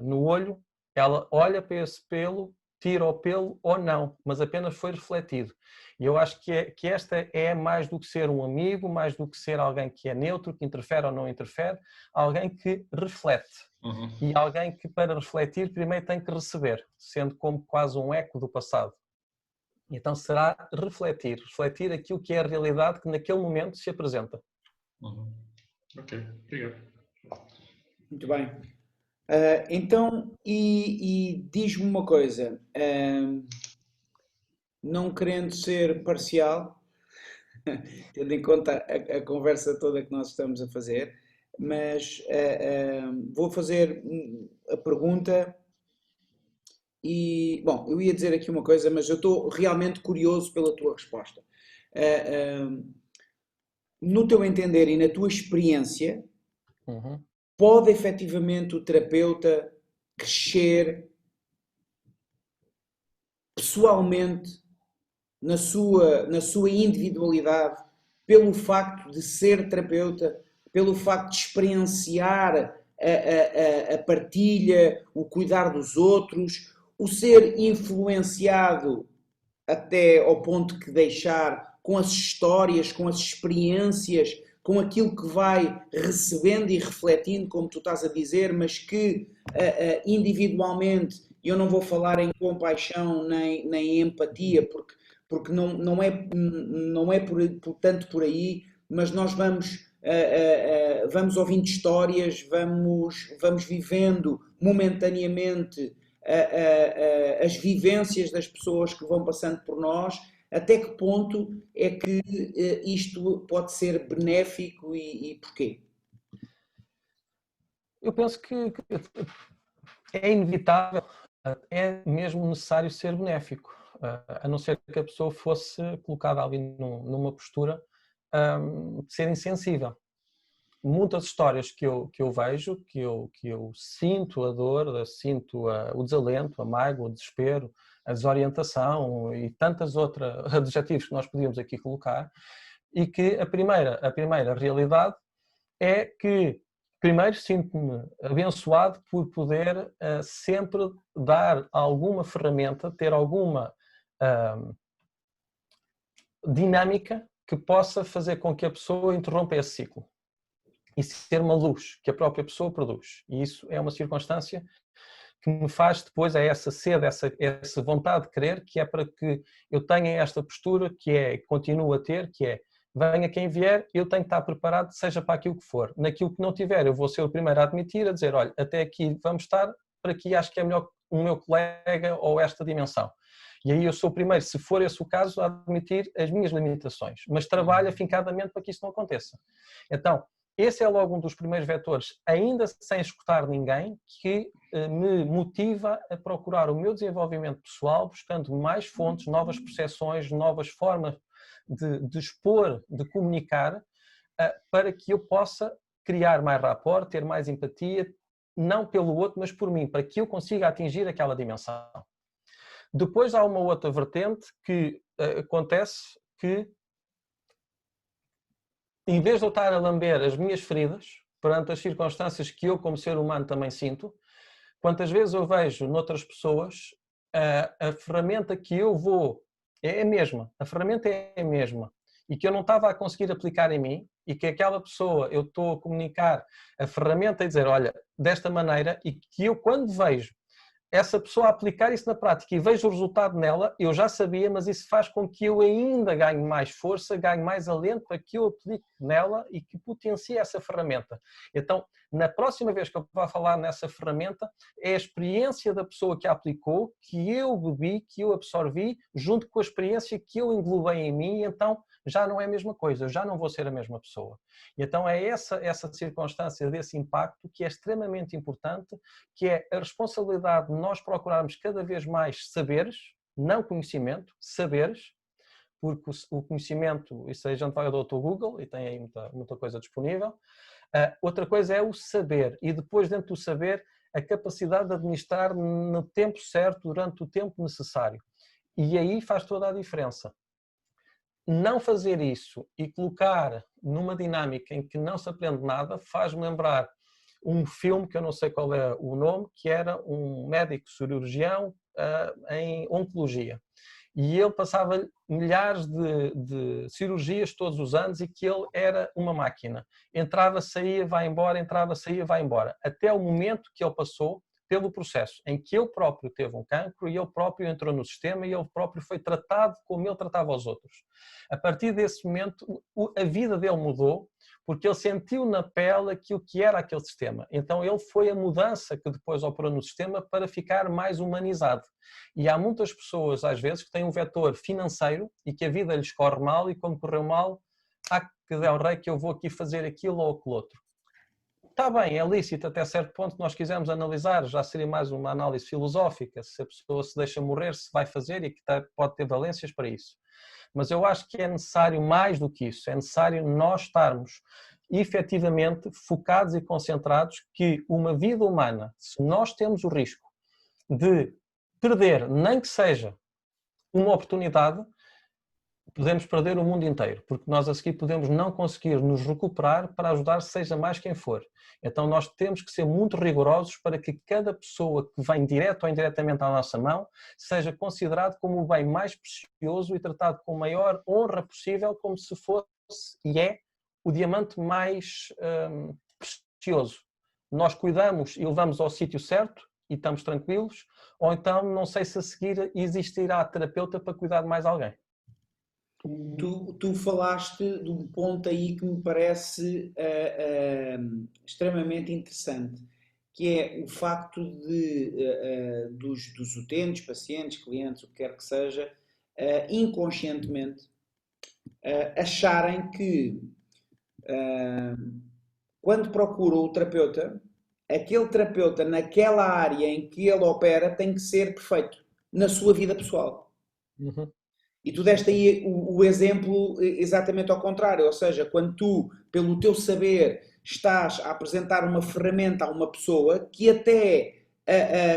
no olho, ela olha para esse pelo, tira o pelo ou não, mas apenas foi refletido. E eu acho que esta é mais do que ser um amigo, mais do que ser alguém que é neutro, que interfere ou não interfere, alguém que reflete. Uhum. E alguém que, para refletir, primeiro tem que receber, sendo como quase um eco do passado. Então será refletir aquilo que é a realidade que naquele momento se apresenta. Uhum. Ok, obrigado. Muito bem. Então, diz-me uma coisa, não querendo ser parcial, tendo em conta a conversa toda que nós estamos a fazer, mas vou fazer a pergunta e, bom, eu ia dizer aqui uma coisa, mas eu estou realmente curioso pela tua resposta. No teu entender e na tua experiência, pode efetivamente o terapeuta crescer pessoalmente na sua individualidade pelo facto de ser terapeuta, pelo facto de experienciar a partilha, o cuidar dos outros, o ser influenciado até ao ponto que deixar com as histórias, com as experiências, com aquilo que vai recebendo e refletindo, como tu estás a dizer, mas que individualmente, eu não vou falar em compaixão nem em empatia, porque não é tanto por aí, mas nós vamos ouvindo histórias, vamos vivendo momentaneamente as vivências das pessoas que vão passando por nós. Até que ponto é que isto pode ser benéfico e porquê? Eu penso que é inevitável, é mesmo necessário ser benéfico, a não ser que a pessoa fosse colocada ali numa postura de ser insensível. Muitas histórias que eu vejo, que eu sinto a dor, sinto o desalento, a mágoa, o desespero, a desorientação e tantos outros adjetivos que nós podíamos aqui colocar, e que a primeira realidade é que, primeiro, sinto-me abençoado por poder sempre dar alguma ferramenta, ter alguma dinâmica que possa fazer com que a pessoa interrompa esse ciclo. E ser uma luz que a própria pessoa produz. E isso é uma circunstância que me faz depois essa sede, essa vontade de querer, que é para que eu tenha esta postura, continuo a ter, que é, venha quem vier, eu tenho que estar preparado, seja para aquilo que for. Naquilo que não tiver, eu vou ser o primeiro a admitir, a dizer, olha, até aqui vamos estar, para aqui acho que é melhor o meu colega ou esta dimensão. E aí eu sou o primeiro, se for esse o caso, a admitir as minhas limitações, mas trabalho afincadamente para que isso não aconteça. Então, esse é logo um dos primeiros vetores, ainda sem escutar ninguém, que me motiva a procurar o meu desenvolvimento pessoal, buscando mais fontes, novas percepções, novas formas de expor, de comunicar, para que eu possa criar mais rapport, ter mais empatia, não pelo outro, mas por mim, para que eu consiga atingir aquela dimensão. Depois há uma outra vertente que acontece que, em vez de eu estar a lamber as minhas feridas, perante as circunstâncias que eu, como ser humano, também sinto, quantas vezes eu vejo noutras pessoas a ferramenta que eu vou, é a mesma, a ferramenta é a mesma, e que eu não estava a conseguir aplicar em mim, e que aquela pessoa, eu estou a comunicar a ferramenta e dizer, olha, desta maneira, e que eu, quando vejo essa pessoa aplicar isso na prática e vejo o resultado nela, eu já sabia, mas isso faz com que eu ainda ganhe mais força, ganhe mais alento para que eu aplique nela e que potencie essa ferramenta. Então, na próxima vez que eu vou falar nessa ferramenta, é a experiência da pessoa que a aplicou, que eu bebi, que eu absorvi, junto com a experiência que eu englobei em mim, e então já não é a mesma coisa, eu já não vou ser a mesma pessoa. E então é essa circunstância desse impacto que é extremamente importante, que é a responsabilidade de nós procurarmos cada vez mais saberes, não conhecimento, saberes, porque o conhecimento, isso aí a gente vai ao Dr. Google e tem aí muita coisa disponível. Outra coisa é o saber, e depois dentro do saber a capacidade de administrar no tempo certo, durante o tempo necessário. E aí faz toda a diferença. Não fazer isso e colocar numa dinâmica em que não se aprende nada faz-me lembrar um filme, que eu não sei qual é o nome, que era um médico cirurgião em oncologia. E ele passava milhares de cirurgias todos os anos e que ele era uma máquina. Entrava, saía, vai embora, entrava, saía, vai embora. Até o momento que ele passou pelo processo em que ele próprio teve um cancro e ele próprio entrou no sistema e ele próprio foi tratado como ele tratava os outros. A partir desse momento, a vida dele mudou, porque ele sentiu na pele aquilo que era aquele sistema. Então ele foi a mudança que depois operou no sistema para ficar mais humanizado. E há muitas pessoas, às vezes, que têm um vetor financeiro e que a vida lhes corre mal e como correu mal, que der o rei que eu vou aqui fazer aquilo ou aquilo outro. Está bem, é lícito até certo ponto que nós quisermos analisar, já seria mais uma análise filosófica, se a pessoa se deixa morrer, se vai fazer e que pode ter valências para isso. Mas eu acho que é necessário mais do que isso, é necessário nós estarmos efetivamente focados e concentrados que uma vida humana, se nós temos o risco de perder, nem que seja uma oportunidade, podemos perder o mundo inteiro, porque nós a seguir podemos não conseguir nos recuperar para ajudar seja mais quem for. Então nós temos que ser muito rigorosos para que cada pessoa que vem direto ou indiretamente à nossa mão seja considerado como o bem mais precioso e tratado com a maior honra possível, como se fosse e é o diamante mais precioso. Nós cuidamos e levamos ao sítio certo e estamos tranquilos, ou então não sei se a seguir existirá terapeuta para cuidar de mais alguém. Tu falaste de um ponto aí que me parece extremamente interessante, que é o facto dos utentes, pacientes, clientes, o que quer que seja, inconscientemente acharem que quando procuram o terapeuta, aquele terapeuta naquela área em que ele opera tem que ser perfeito na sua vida pessoal. Uhum. E tu deste aí o exemplo exatamente ao contrário, ou seja, quando tu, pelo teu saber, estás a apresentar uma ferramenta a uma pessoa que até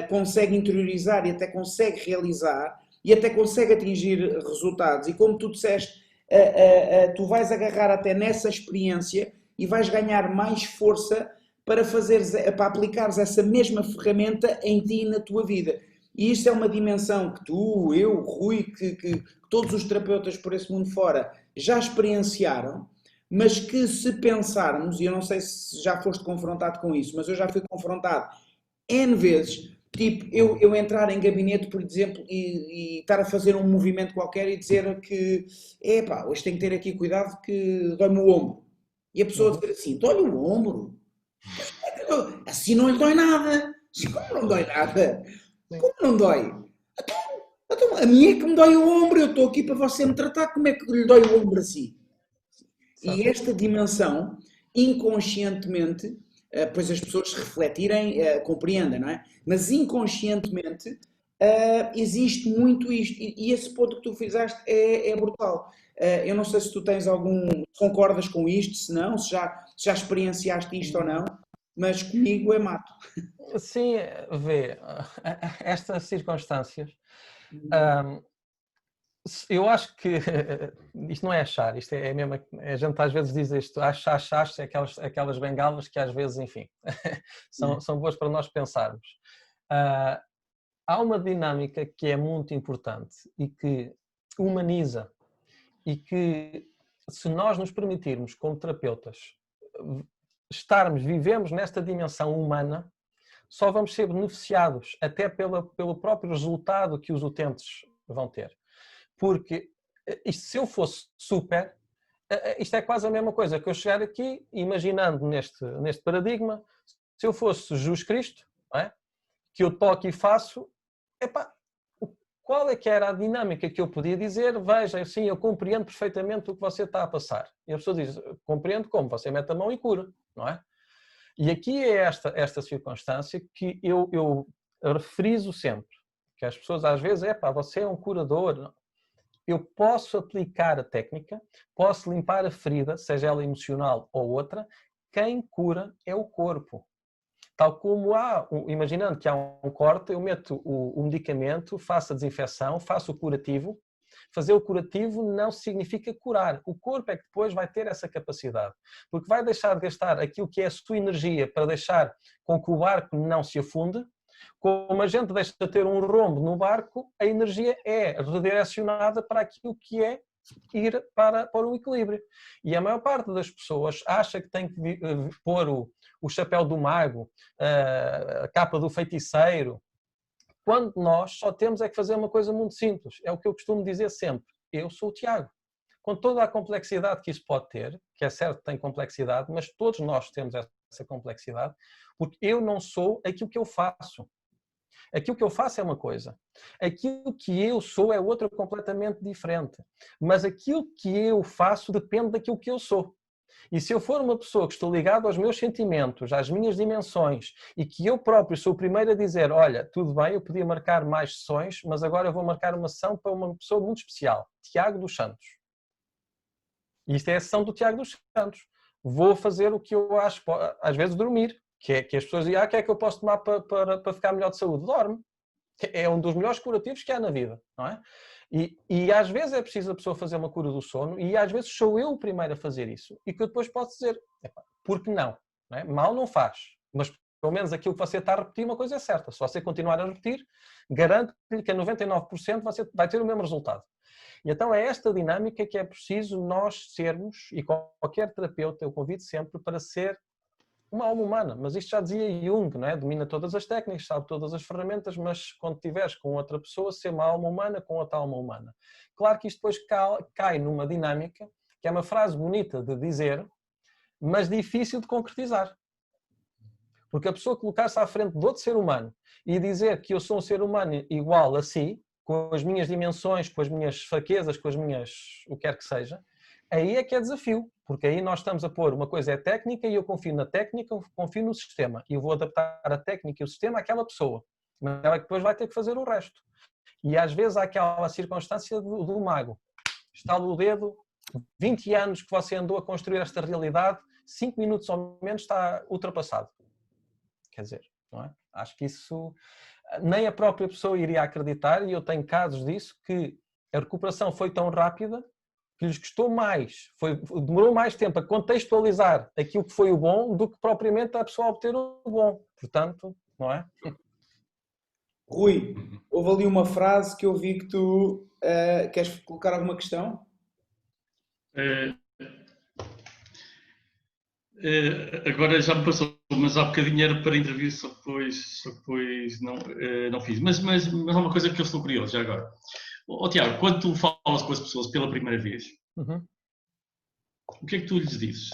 consegue interiorizar e até consegue realizar e até consegue atingir resultados, e como tu disseste, tu vais agarrar até nessa experiência e vais ganhar mais força para aplicares essa mesma ferramenta em ti e na tua vida. E isto é uma dimensão que tu, eu, Rui, que todos os terapeutas por esse mundo fora já experienciaram, mas que se pensarmos, e eu não sei se já foste confrontado com isso, mas eu já fui confrontado N vezes, tipo, eu entrar em gabinete, por exemplo, e estar a fazer um movimento qualquer e dizer que, epá, hoje tenho que ter aqui cuidado que dói-me o ombro. E a pessoa dizer assim, dói-lhe o ombro? Assim não lhe dói nada. Assim como não dói nada? Como não dói? Então, a mim é que me dói o ombro, eu estou aqui para você me tratar, como é que lhe dói o ombro assim? E esta dimensão, inconscientemente, pois as pessoas refletirem, compreendem, não é? Mas inconscientemente existe muito isto. E esse ponto que tu fizeste é brutal. Eu não sei se tu tens concordas com isto, se não, se já experienciaste isto ou não, mas comigo é mato. Sim, vê, estas circunstâncias, hum, eu acho que isto não é achar, isto é mesmo, a gente às vezes diz isto, achar, é aquelas bengalas que às vezes, enfim, são boas para nós pensarmos. Há uma dinâmica que é muito importante e que humaniza e que, se nós nos permitirmos, como terapeutas, vivemos nesta dimensão humana, só vamos ser beneficiados até pelo próprio resultado que os utentes vão ter. Porque se eu fosse super, isto é quase a mesma coisa que eu chegar aqui, imaginando neste paradigma, se eu fosse Jesus Cristo, não é? Que eu toco e faço, epá, qual é que era a dinâmica que eu podia dizer? Veja, assim, eu compreendo perfeitamente o que você está a passar. E a pessoa diz, compreendo como? Você mete a mão e cura, não é? E aqui é esta circunstância que eu refriso sempre, que as pessoas às vezes, você é um curador. Eu posso aplicar a técnica, posso limpar a ferida, seja ela emocional ou outra, quem cura é o corpo. Tal como imaginando que há um corte, eu meto o medicamento, faço a desinfecção, faço o curativo. Fazer o curativo não significa curar. O corpo é que depois vai ter essa capacidade. Porque vai deixar de gastar aquilo que é a sua energia para deixar com que o barco não se afunde. Como a gente deixa de ter um rombo no barco, a energia é redirecionada para aquilo que é ir para o equilíbrio. E a maior parte das pessoas acha que tem que pôr o chapéu do mago, a capa do feiticeiro, quando nós só temos é que fazer uma coisa muito simples. É o que eu costumo dizer sempre. Eu sou o Tiago. Com toda a complexidade que isso pode ter, que é certo que tem complexidade, mas todos nós temos essa complexidade, porque eu não sou aquilo que eu faço. Aquilo que eu faço é uma coisa. Aquilo que eu sou é outra completamente diferente. Mas aquilo que eu faço depende daquilo que eu sou. E se eu for uma pessoa que estou ligado aos meus sentimentos, às minhas dimensões, e que eu próprio sou o primeiro a dizer, olha, tudo bem, eu podia marcar mais sessões, mas agora eu vou marcar uma sessão para uma pessoa muito especial, Tiago dos Santos. E isto é a sessão do Tiago dos Santos. Vou fazer o que eu acho, às vezes dormir, que as pessoas dizem, o que é que eu posso tomar para ficar melhor de saúde? Dorme. É um dos melhores curativos que há na vida, não é? E às vezes é preciso a pessoa fazer uma cura do sono e às vezes sou eu o primeiro a fazer isso. E que eu depois posso dizer, por que não? Não é? Mal não faz. Mas pelo menos aquilo que você está a repetir, uma coisa é certa. Se você continuar a repetir, garanto-lhe que a 99% você vai ter o mesmo resultado. E então é esta dinâmica que é preciso nós sermos, e qualquer terapeuta eu convido sempre para ser uma alma humana, mas isto já dizia Jung, não é? Domina todas as técnicas, sabe todas as ferramentas, mas quando estiveres com outra pessoa, ser uma alma humana com outra alma humana. Claro que isto depois cai numa dinâmica, que é uma frase bonita de dizer, mas difícil de concretizar. Porque a pessoa colocar-se à frente de outro ser humano e dizer que eu sou um ser humano igual a si, com as minhas dimensões, com as minhas fraquezas, com as minhas, o que quer que seja, aí é que é desafio, porque aí nós estamos a pôr, uma coisa é técnica e eu confio na técnica, eu confio no sistema e eu vou adaptar a técnica e o sistema àquela pessoa, mas ela depois vai ter que fazer o resto. E às vezes há aquela circunstância do mago, estala o dedo, 20 anos que você andou a construir esta realidade, 5 minutos ou menos está ultrapassado. Quer dizer, não é? Acho que isso nem a própria pessoa iria acreditar e eu tenho casos disso que a recuperação foi tão rápida que lhes custou mais, demorou mais tempo a contextualizar aquilo que foi o bom do que propriamente a pessoa obter o bom. Portanto, não é? Rui, houve ali uma frase que eu vi que tu queres colocar alguma questão? Agora já me passou, mas há bocadinho era para intervir, só depois não fiz. Mas há uma coisa que eu estou curioso já agora. Tiago, quando tu falas com as pessoas pela primeira vez, o que é que tu lhes dizes?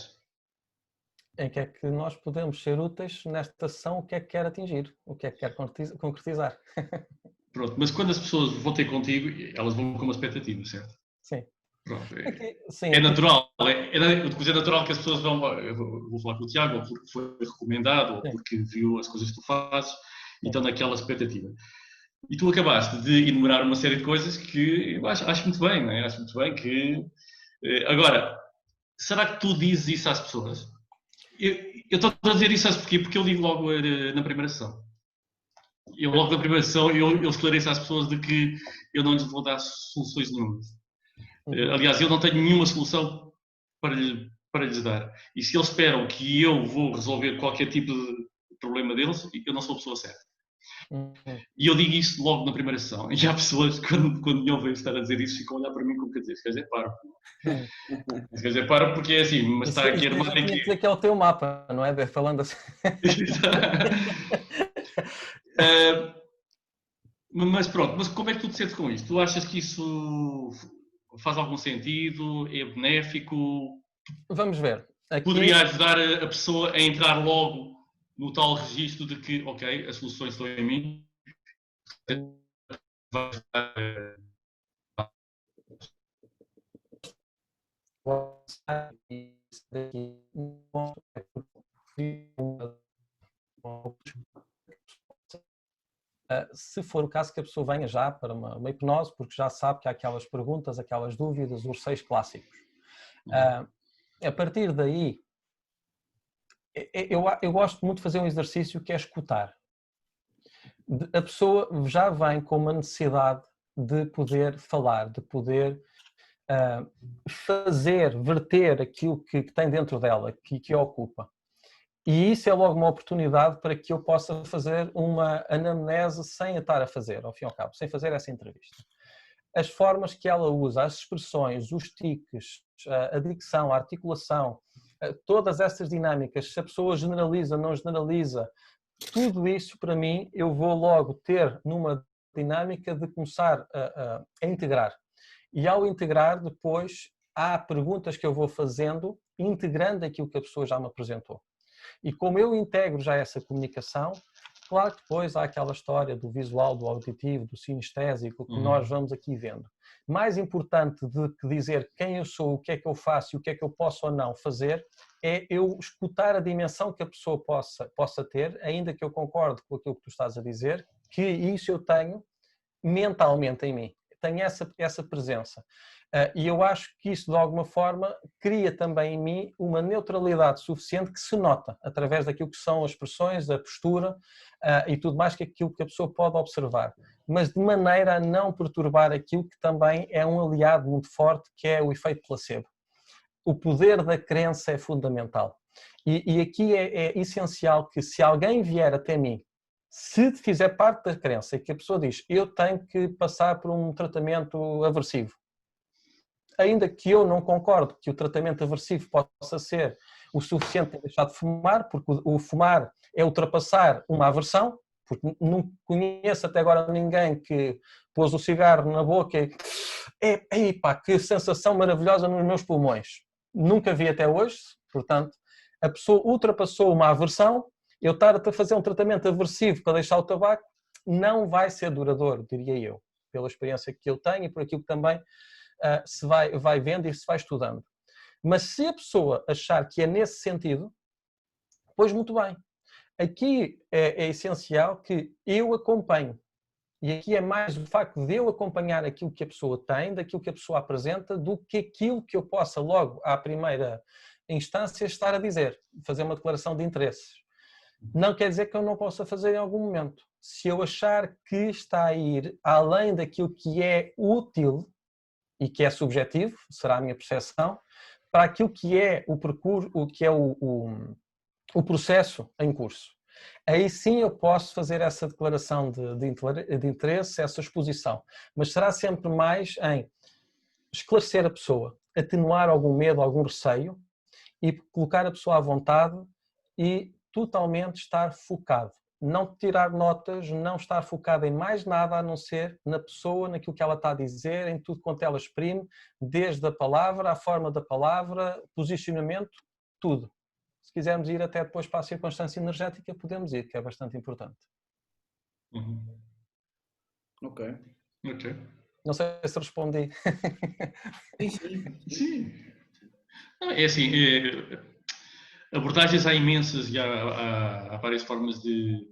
em que é que nós podemos ser úteis nesta sessão, o que é que quer atingir, o que é que quer concretizar. Pronto, mas quando as pessoas vão ter contigo, elas vão com uma expectativa, certo? Sim. Pronto, Sim, é natural. É natural que as pessoas eu vou falar com o Tiago, ou porque foi recomendado, ou sim, porque viu as coisas que tu fazes, e sim. estão naquela expectativa. E tu acabaste de enumerar uma série de coisas que eu acho muito bem, não é? Acho muito bem que... Agora, será que tu dizes isso às pessoas? Eu estou a dizer isso, sabes porquê? Porque eu digo logo na primeira sessão. Eu logo na primeira sessão eu esclareço às pessoas de que eu não lhes vou dar soluções nenhumas. Aliás, eu não tenho nenhuma solução para lhes dar. E se eles esperam que eu vou resolver qualquer tipo de problema deles, eu não sou a pessoa certa. Uhum. E eu digo isso logo na primeira sessão. E há pessoas que, quando me ouvem estar a dizer isso, ficam a olhar para mim como quer dizer paro. Quer dizer, paro porque é assim, mas está aqui a Isso armar eu tinha aqui. que dizer que é o teu mapa, não é? Falando assim. Mas pronto, mas como é que tu te sentes com isto? Tu achas que isso faz algum sentido? É benéfico? Vamos ver. Poderia Aqui, ajudar a pessoa a entrar logo no tal registro de que, ok, as soluções estão em mim, vai ajudar. se for o caso que a pessoa venha já para uma hipnose, porque já sabe que há aquelas perguntas, aquelas dúvidas, os 6 clássicos. A partir daí, eu gosto muito de fazer um exercício que é escutar. A pessoa já vem com uma necessidade de poder falar, de poder fazer, verter aquilo que tem dentro dela, que a ocupa. E isso é logo uma oportunidade para que eu possa fazer uma anamnese sem a estar a fazer, ao fim e ao cabo, sem fazer essa entrevista. As formas que ela usa, as expressões, os tiques, a dicção, a articulação, todas essas dinâmicas, se a pessoa generaliza, não generaliza, tudo isso para mim eu vou logo ter numa dinâmica de começar a integrar. E ao integrar depois há perguntas que eu vou fazendo, integrando aquilo que a pessoa já me apresentou. E como eu integro já essa comunicação, claro que depois há aquela história do visual, do auditivo, do sinestésico, que nós vamos aqui vendo. Mais importante do que dizer quem eu sou, o que é que eu faço e o que é que eu posso ou não fazer, é eu escutar a dimensão que a pessoa possa ter, ainda que eu concorde com aquilo que tu estás a dizer, que isso eu tenho mentalmente em mim. Tenho essa presença. E eu acho que isso, de alguma forma, cria também em mim uma neutralidade suficiente que se nota através daquilo que são as expressões, a postura e tudo mais, que aquilo que a pessoa pode observar. Mas de maneira a não perturbar aquilo que também é um aliado muito forte, que é o efeito placebo. O poder da crença é fundamental. E aqui é essencial que, se alguém vier até mim, se fizer parte da crença e que a pessoa diz eu tenho que passar por um tratamento aversivo, ainda que eu não concordo que o tratamento aversivo possa ser o suficiente para deixar de fumar, porque o fumar é ultrapassar uma aversão, porque não conheço até agora ninguém que pôs o cigarro na boca e epá, que sensação maravilhosa nos meus pulmões. Nunca vi até hoje, portanto, a pessoa ultrapassou uma aversão, eu estar a fazer um tratamento aversivo para deixar o tabaco não vai ser duradouro, diria eu, pela experiência que eu tenho e por aquilo que também se vai vendo e se vai estudando. Mas se a pessoa achar que é nesse sentido, pois muito bem. Aqui é essencial que eu acompanhe. E aqui é mais o facto de eu acompanhar aquilo que a pessoa tem, daquilo que a pessoa apresenta, do que aquilo que eu possa logo, à primeira instância, estar a dizer, fazer uma declaração de interesses. Não quer dizer que eu não possa fazer em algum momento. Se eu achar que está a ir além daquilo que é útil e que é subjetivo, será a minha percepção, para aquilo que é o percurso, o que é o processo em curso. Aí sim eu posso fazer essa declaração de interesse, essa exposição, mas será sempre mais em esclarecer a pessoa, atenuar algum medo, algum receio e colocar a pessoa à vontade e totalmente estar focado. Não tirar notas, não estar focado em mais nada a não ser na pessoa, naquilo que ela está a dizer, em tudo quanto ela exprime, desde a palavra, a forma da palavra, posicionamento, tudo. se quisermos ir até depois para a circunstância energética, podemos ir, que é bastante importante. Ok. Ok. Não sei se respondi. Sim. Não, é assim, abordagens há imensas e há várias formas de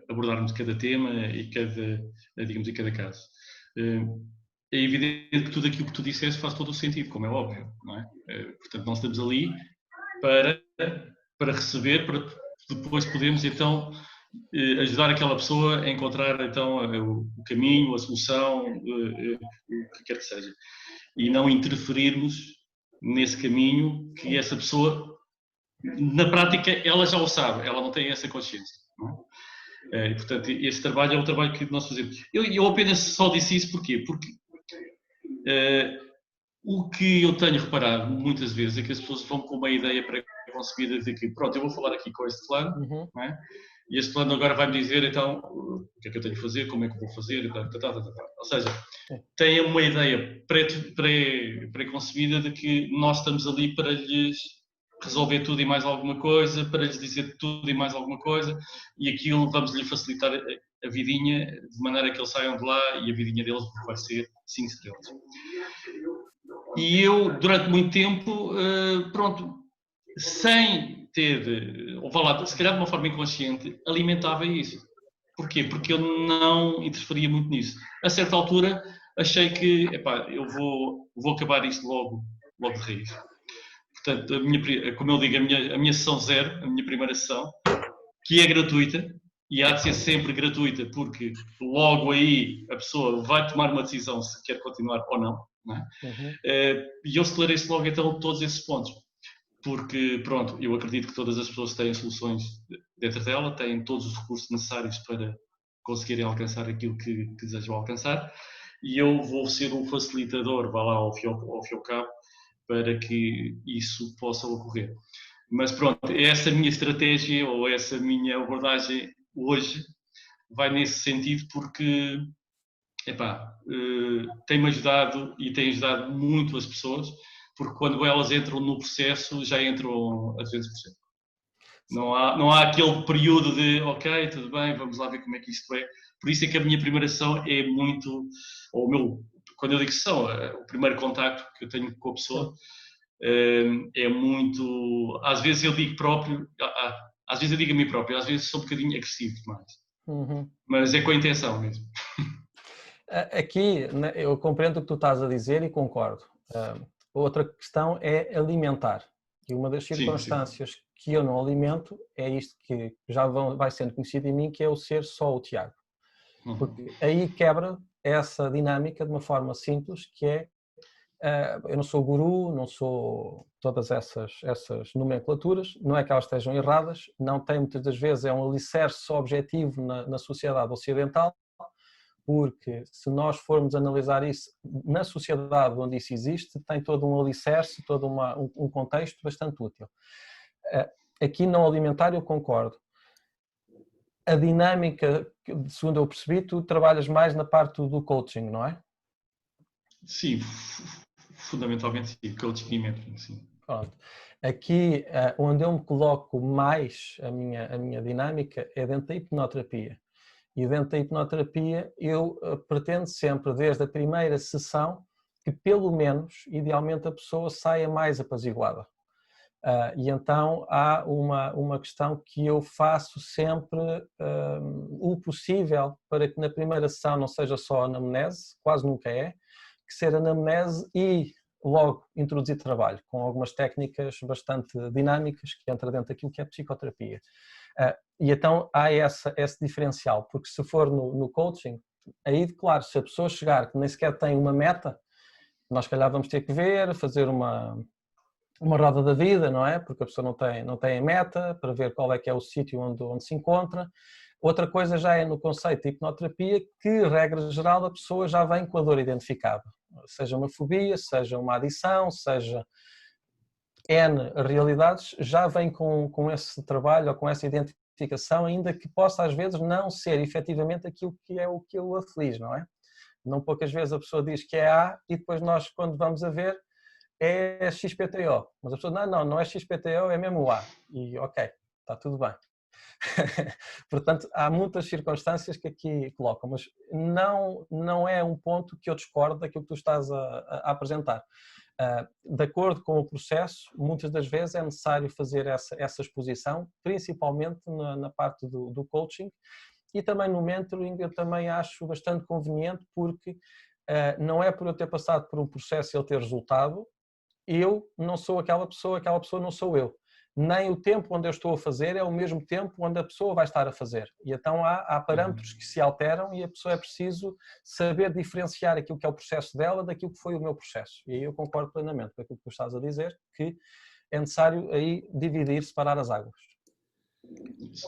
abordarmos cada tema e digamos, em cada caso. É evidente que tudo aquilo que tu disseste faz todo o sentido, como é óbvio, não é? Portanto, nós estamos ali para receber, para depois podermos então ajudar aquela pessoa a encontrar então o caminho, a solução, o que quer que seja. E não interferirmos nesse caminho que essa pessoa, na prática, ela já o sabe, ela não tem essa consciência. Não é? E, portanto, esse trabalho é o trabalho que nós fazemos. Eu apenas só disse isso porquê? Porque o que eu tenho reparado muitas vezes é que as pessoas vão com uma ideia pré-concebida de que, pronto, eu vou falar aqui com este plano, não é? E este plano agora vai-me dizer, então, o que é que eu tenho que fazer, como é que eu vou fazer, ou seja, têm uma ideia pré-concebida de que nós estamos ali para lhes resolver tudo e mais alguma coisa, para lhes dizer tudo e mais alguma coisa, e aquilo vamos-lhe facilitar a vidinha, de maneira que eles saiam de lá e a vidinha deles vai ser 5 estrelas. E eu, durante muito tempo, pronto, sem ter, ou vá lá, se calhar de uma forma inconsciente, alimentava isso. Porquê? Porque eu não interferia muito nisso. A certa altura, achei que, epá, eu vou acabar isto logo de raiz. Portanto, como eu digo, a minha sessão zero, a minha primeira sessão, que é gratuita, e há de ser sempre gratuita, porque logo aí a pessoa vai tomar uma decisão se quer continuar ou não. Não é? E eu esclareço logo então todos esses pontos. Porque, pronto, eu acredito que todas as pessoas têm soluções dentro dela, têm todos os recursos necessários para conseguirem alcançar aquilo que desejam alcançar, e eu vou ser um facilitador, vá lá ao fim ao cabo, para que isso possa ocorrer. Mas pronto, essa minha estratégia ou essa minha abordagem hoje vai nesse sentido porque, epá, tem-me ajudado e tem ajudado muito as pessoas, porque quando elas entram no processo, já entram a 200%. Não há aquele período de, ok, tudo bem, vamos lá ver como é que isto é. Por isso é que a minha primeira sessão é muito, ou quando eu digo sessão, o primeiro contacto que eu tenho com a pessoa é muito, às vezes eu digo próprio, às vezes eu digo a mim próprio, às vezes sou um bocadinho agressivo demais. Mas é com a intenção mesmo. Aqui, eu compreendo o que tu estás a dizer e concordo. Outra questão é alimentar. E uma das circunstâncias que eu não alimento é isto que já vai sendo conhecido em mim, que é o ser só o Tiago. Porque aí quebra essa dinâmica de uma forma simples, que é, eu não sou guru, não sou todas essas nomenclaturas, não é que elas estejam erradas, não tem muitas das vezes, é um alicerce objetivo na sociedade ocidental, porque se nós formos analisar isso na sociedade onde isso existe, tem todo um alicerce, todo um contexto bastante útil. Aqui não alimentar eu concordo. A dinâmica, segundo eu percebi, tu trabalhas mais na parte do coaching, não é? Sim, fundamentalmente sim, coaching e mentoring, sim. Pronto. Aqui, onde eu me coloco mais a minha dinâmica é dentro da hipnoterapia. E dentro da hipnoterapia eu pretendo sempre, desde a primeira sessão, que pelo menos, idealmente, a pessoa saia mais apaziguada. E então há uma questão que eu faço sempre o possível para que na primeira sessão não seja só anamnese, quase nunca é, que ser anamnese e logo introduzir trabalho, com algumas técnicas bastante dinâmicas que entra dentro daquilo que é psicoterapia. E então há esse diferencial, porque se for no coaching, aí, claro, se a pessoa chegar que nem sequer tem uma meta, nós, se calhar, vamos ter que ver, fazer uma roda da vida, não é? Porque a pessoa não tem a meta, para ver qual é que é o sítio onde se encontra. Outra coisa já é no conceito de hipnoterapia, que, regra geral, a pessoa já vem com a dor identificada. Seja uma fobia, seja uma adição, seja N realidades, já vem com esse trabalho ou com essa identificação, ainda que possa às vezes não ser efetivamente aquilo que é o que o aflige, não é? Não poucas vezes a pessoa diz que é A e depois nós, quando vamos a ver, é XPTO. Mas a pessoa, não é XPTO, é mesmo A. E ok, está tudo bem. Portanto, há muitas circunstâncias que aqui colocam, mas não é um ponto que eu discordo daquilo que tu estás a apresentar. De acordo com o processo, muitas das vezes é necessário fazer essa exposição, principalmente na parte do coaching, e também no mentoring eu também acho bastante conveniente, porque não é por eu ter passado por um processo e ele ter resultado, eu não sou aquela pessoa não sou eu. Nem o tempo onde eu estou a fazer é o mesmo tempo onde a pessoa vai estar a fazer. E então há parâmetros que se alteram e a pessoa é preciso saber diferenciar aquilo que é o processo dela daquilo que foi o meu processo. E aí eu concordo plenamente com aquilo que tu estás a dizer, que é necessário aí dividir, separar as águas.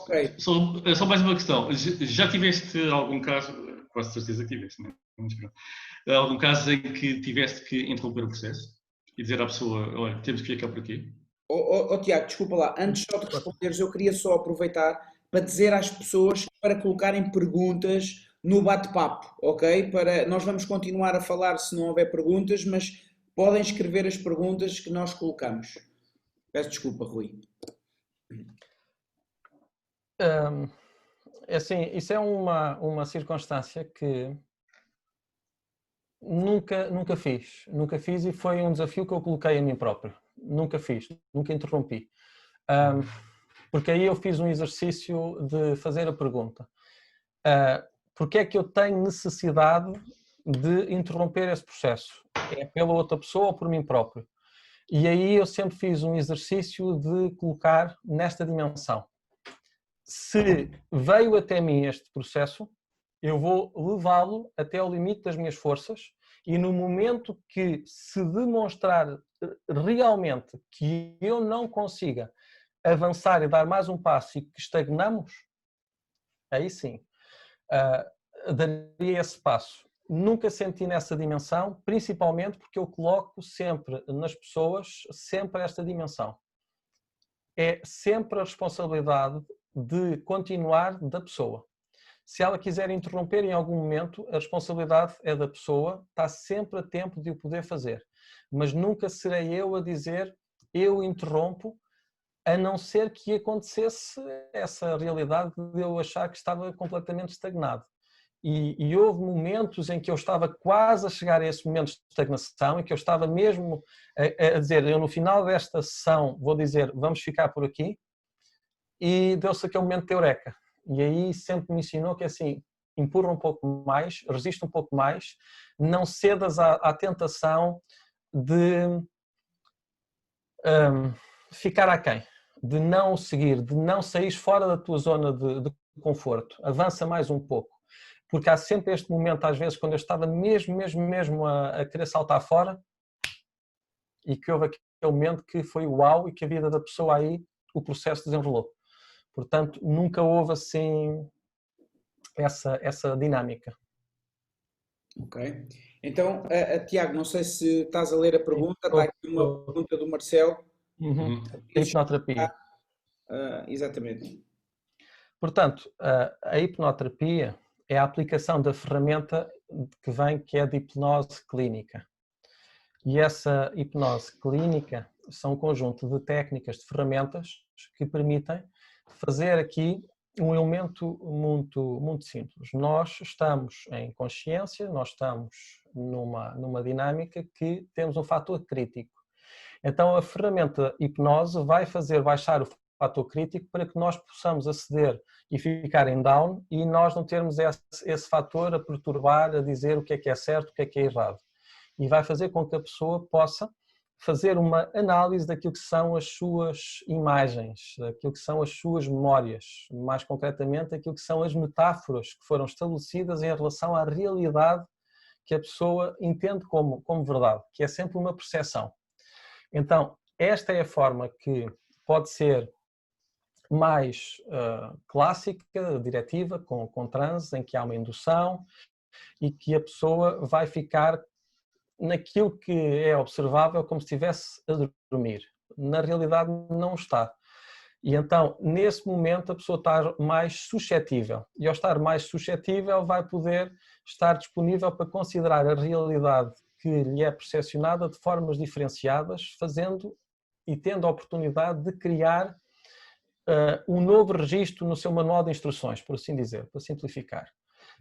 Ok. Só mais uma questão. Já tiveste algum caso, quase certeza que tiveste, não é? Algum caso em que tiveste que interromper o processo e dizer à pessoa, olha, temos que ficar por aqui? Tiago, desculpa lá, antes só de responderes, eu queria só aproveitar para dizer às pessoas para colocarem perguntas no bate-papo, ok? Nós vamos continuar a falar se não houver perguntas, mas podem escrever as perguntas que nós colocamos. Peço desculpa, Rui. Assim, isso é uma circunstância que nunca fiz e foi um desafio que eu coloquei a mim próprio. Nunca fiz, nunca interrompi. Porque aí eu fiz um exercício de fazer a pergunta: porque é que eu tenho necessidade de interromper esse processo? É pela outra pessoa ou por mim próprio? E aí eu sempre fiz um exercício de colocar nesta dimensão: se veio até mim este processo, eu vou levá-lo até ao limite das minhas forças, e no momento que se demonstrar realmente que eu não consiga avançar e dar mais um passo e que estagnamos, aí sim, daria esse passo. Nunca senti nessa dimensão, principalmente porque eu coloco sempre nas pessoas, sempre esta dimensão. É sempre a responsabilidade de continuar da pessoa. Se ela quiser interromper em algum momento, a responsabilidade é da pessoa, está sempre a tempo de o poder fazer. Mas nunca serei eu a dizer, eu interrompo, a não ser que acontecesse essa realidade de eu achar que estava completamente estagnado. E houve momentos em que eu estava quase a chegar a esse momento de estagnação, em que eu estava mesmo a dizer, eu no final desta sessão vou dizer, vamos ficar por aqui, e deu-se aquele momento de eureka. E aí sempre me ensinou que assim, empurra um pouco mais, resiste um pouco mais, não cedas à tentação de ficar aquém, de não seguir, de não sair fora da tua zona de conforto. Avança mais um pouco. Porque há sempre este momento, às vezes, quando eu estava mesmo a querer saltar fora, e que houve aquele momento que foi uau, e que a vida da pessoa aí, o processo desenrolou. Portanto, nunca houve assim essa dinâmica. Ok. Então, Tiago, não sei se estás a ler a pergunta, está aqui uma pergunta do Marcelo. A hipnoterapia. Exatamente. Portanto, a hipnoterapia é a aplicação da ferramenta que é de hipnose clínica. E essa hipnose clínica são um conjunto de técnicas, de ferramentas que permitem fazer aqui um elemento muito simples. Nós estamos em consciência, nós estamos numa dinâmica que temos um fator crítico. Então a ferramenta hipnose vai fazer baixar o fator crítico para que nós possamos aceder e ficar em down e nós não termos esse fator a perturbar, a dizer o que é certo, o que é errado. E vai fazer com que a pessoa possa fazer uma análise daquilo que são as suas imagens, daquilo que são as suas memórias, mais concretamente aquilo que são as metáforas que foram estabelecidas em relação à realidade que a pessoa entende como verdade, que é sempre uma percepção. Então, esta é a forma que pode ser mais clássica, diretiva, com transe, em que há uma indução e que a pessoa vai ficar naquilo que é observável como se estivesse a dormir. Na realidade não está. E então, nesse momento, a pessoa está mais suscetível. E ao estar mais suscetível, vai poder estar disponível para considerar a realidade que lhe é percepcionada de formas diferenciadas, fazendo e tendo a oportunidade de criar um novo registro no seu manual de instruções, por assim dizer, para simplificar.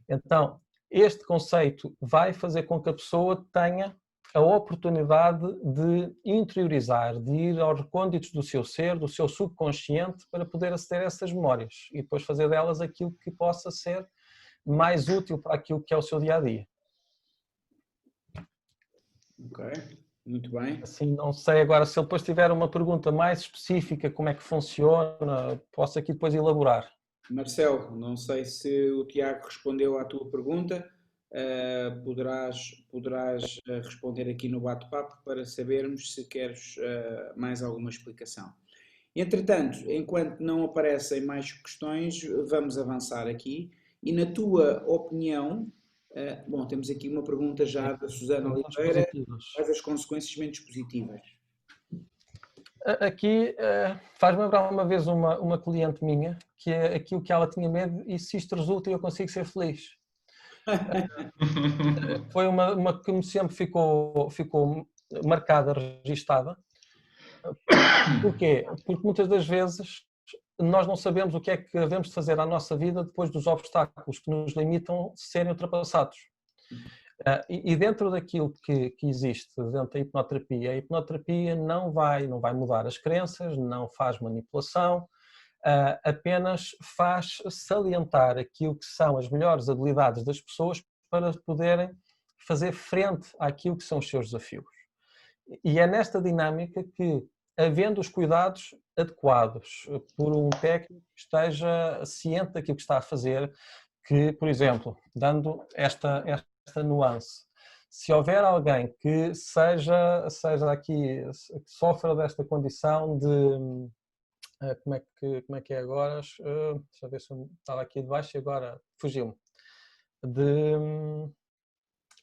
Então, este conceito vai fazer com que a pessoa tenha a oportunidade de interiorizar, de ir aos recônditos do seu ser, do seu subconsciente, para poder aceder a essas memórias e depois fazer delas aquilo que possa ser mais útil para aquilo que é o seu dia-a-dia. Ok, muito bem. Assim, não sei agora, se ele depois tiver uma pergunta mais específica, como é que funciona, posso aqui depois elaborar. Marcelo, não sei se o Tiago respondeu à tua pergunta, poderás responder aqui no bate-papo para sabermos se queres mais alguma explicação. Entretanto, enquanto não aparecem mais questões, vamos avançar aqui. E na tua opinião, bom, temos aqui uma pergunta já da Susana Oliveira, quais as consequências menos positivas? Aqui faz-me lembrar uma vez uma cliente minha, que é aquilo que ela tinha medo e se isto resulta eu consigo ser feliz. Foi uma que sempre ficou marcada, registada. Porquê? Porque muitas das vezes nós não sabemos o que é que devemos de fazer à nossa vida depois dos obstáculos que nos limitam serem ultrapassados. E dentro daquilo que existe dentro da hipnoterapia, a hipnoterapia não vai mudar as crenças, não faz manipulação, apenas faz salientar aquilo que são as melhores habilidades das pessoas para poderem fazer frente àquilo que são os seus desafios. E é nesta dinâmica que, havendo os cuidados adequados por um técnico que esteja ciente daquilo que está a fazer, que, por exemplo, dando esta nuance, se houver alguém que seja aqui, que sofra desta condição de, como é que é agora, deixa eu ver se eu estava aqui de baixo e agora fugiu-me,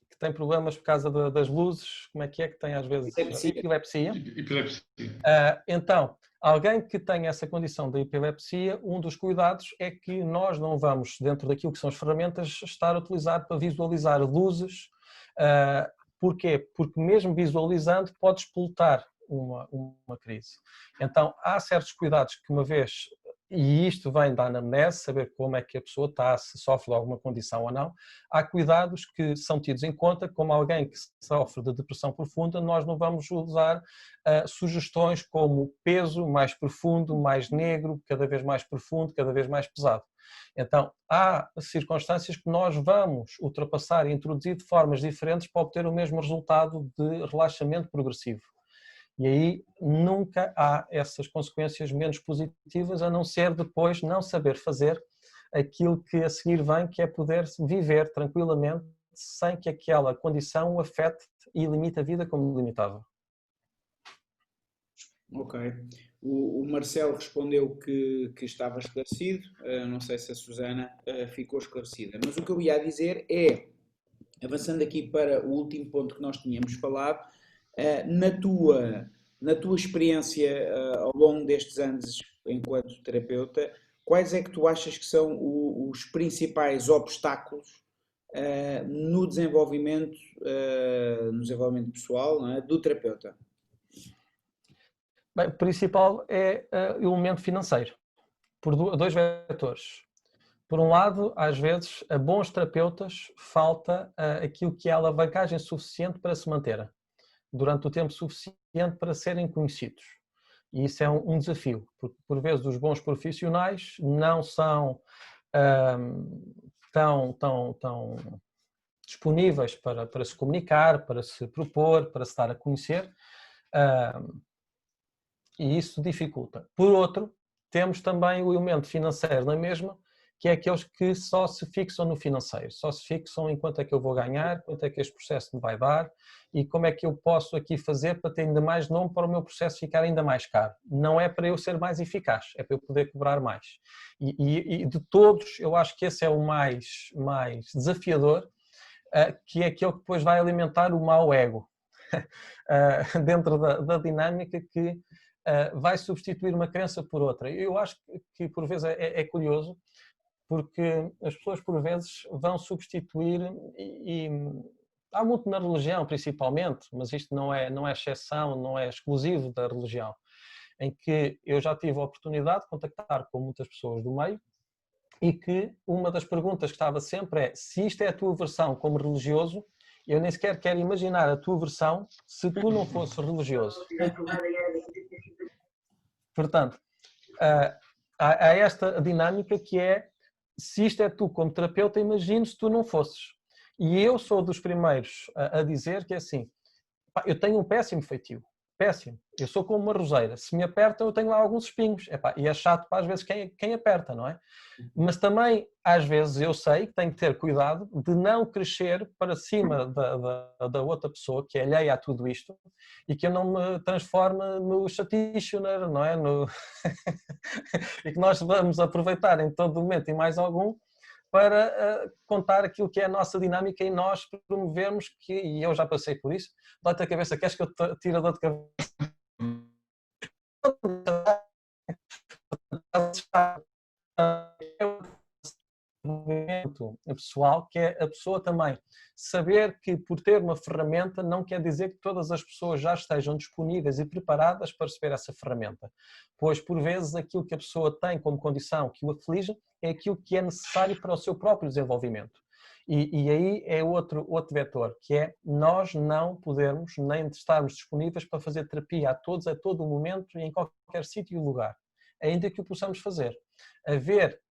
que tem problemas por causa das luzes, como é que tem às vezes? Epilepsia. Então, alguém que tenha essa condição de epilepsia, um dos cuidados é que nós não vamos, dentro daquilo que são as ferramentas, estar a utilizar para visualizar luzes. Porquê? Porque mesmo visualizando pode explotar uma crise. Então, há certos cuidados que uma vez, e isto vem da anamnese, saber como é que a pessoa está, se sofre de alguma condição ou não, há cuidados que são tidos em conta, como alguém que sofre de depressão profunda, nós não vamos usar sugestões como peso mais profundo, mais negro, cada vez mais profundo, cada vez mais pesado. Então, há circunstâncias que nós vamos ultrapassar e introduzir de formas diferentes para obter o mesmo resultado de relaxamento progressivo. E aí nunca há essas consequências menos positivas, a não ser depois não saber fazer aquilo que a seguir vem, que é poder viver tranquilamente sem que aquela condição o afete e limite a vida como limitava. Ok. O Marcelo respondeu que estava esclarecido, não sei se a Susana ficou esclarecida, mas o que eu ia dizer é, avançando aqui para o último ponto que nós tínhamos falado, na tua experiência ao longo destes anos enquanto terapeuta, quais é que tu achas que são os principais obstáculos no desenvolvimento pessoal, não é, do terapeuta? Bem, o principal é o elemento financeiro, por dois vetores. Por um lado, às vezes, a bons terapeutas falta aquilo que é a alavancagem suficiente para se manterem durante o tempo suficiente para serem conhecidos. E isso é um desafio, porque por vezes os bons profissionais não são tão disponíveis para se comunicar, para se propor, para se dar a conhecer, e isso dificulta. Por outro, temos também o elemento financeiro na mesma, que é aqueles que só se fixam no financeiro, só se fixam em quanto é que eu vou ganhar, quanto é que este processo me vai dar e como é que eu posso aqui fazer para ter ainda mais nome para o meu processo ficar ainda mais caro. Não é para eu ser mais eficaz, é para eu poder cobrar mais. E de todos, eu acho que esse é o mais desafiador, que é aquele que depois vai alimentar o mau ego, dentro da dinâmica que vai substituir uma crença por outra. Eu acho que por vezes é curioso, porque as pessoas por vezes vão substituir há muito na religião principalmente, mas isto não é exceção, não é exclusivo da religião, em que eu já tive a oportunidade de contactar com muitas pessoas do meio e que uma das perguntas que estava sempre é: se isto é a tua versão como religioso, eu nem sequer quero imaginar a tua versão se tu não fosses religioso. Portanto, há esta dinâmica que é: se isto é tu como terapeuta, imagino se tu não fosses. E eu sou dos primeiros a dizer que é assim: pá, eu tenho um péssimo feitio, péssimo. Eu sou como uma roseira. Se me apertam, eu tenho lá alguns espinhos. Epá, e é chato para às vezes quem aperta, não é? Mas também, às vezes, eu sei que tenho que ter cuidado de não crescer para cima da outra pessoa que é alheia a tudo isto e que eu não me transforme no chatitioner, não é? E que nós vamos aproveitar em todo momento e mais algum para contar aquilo que é a nossa dinâmica e nós promovermos que, e eu já passei por isso, dói-te a cabeça, queres que eu te tire a dor de cabeça? Movimento pessoal, que é a pessoa também saber que por ter uma ferramenta não quer dizer que todas as pessoas já estejam disponíveis e preparadas para receber essa ferramenta, pois por vezes aquilo que a pessoa tem como condição que o aflige é aquilo que é necessário para o seu próprio desenvolvimento. E aí é outro vetor, que é nós não podermos nem estarmos disponíveis para fazer terapia a todos, a todo momento e em qualquer sítio e lugar, ainda que o possamos fazer. Haver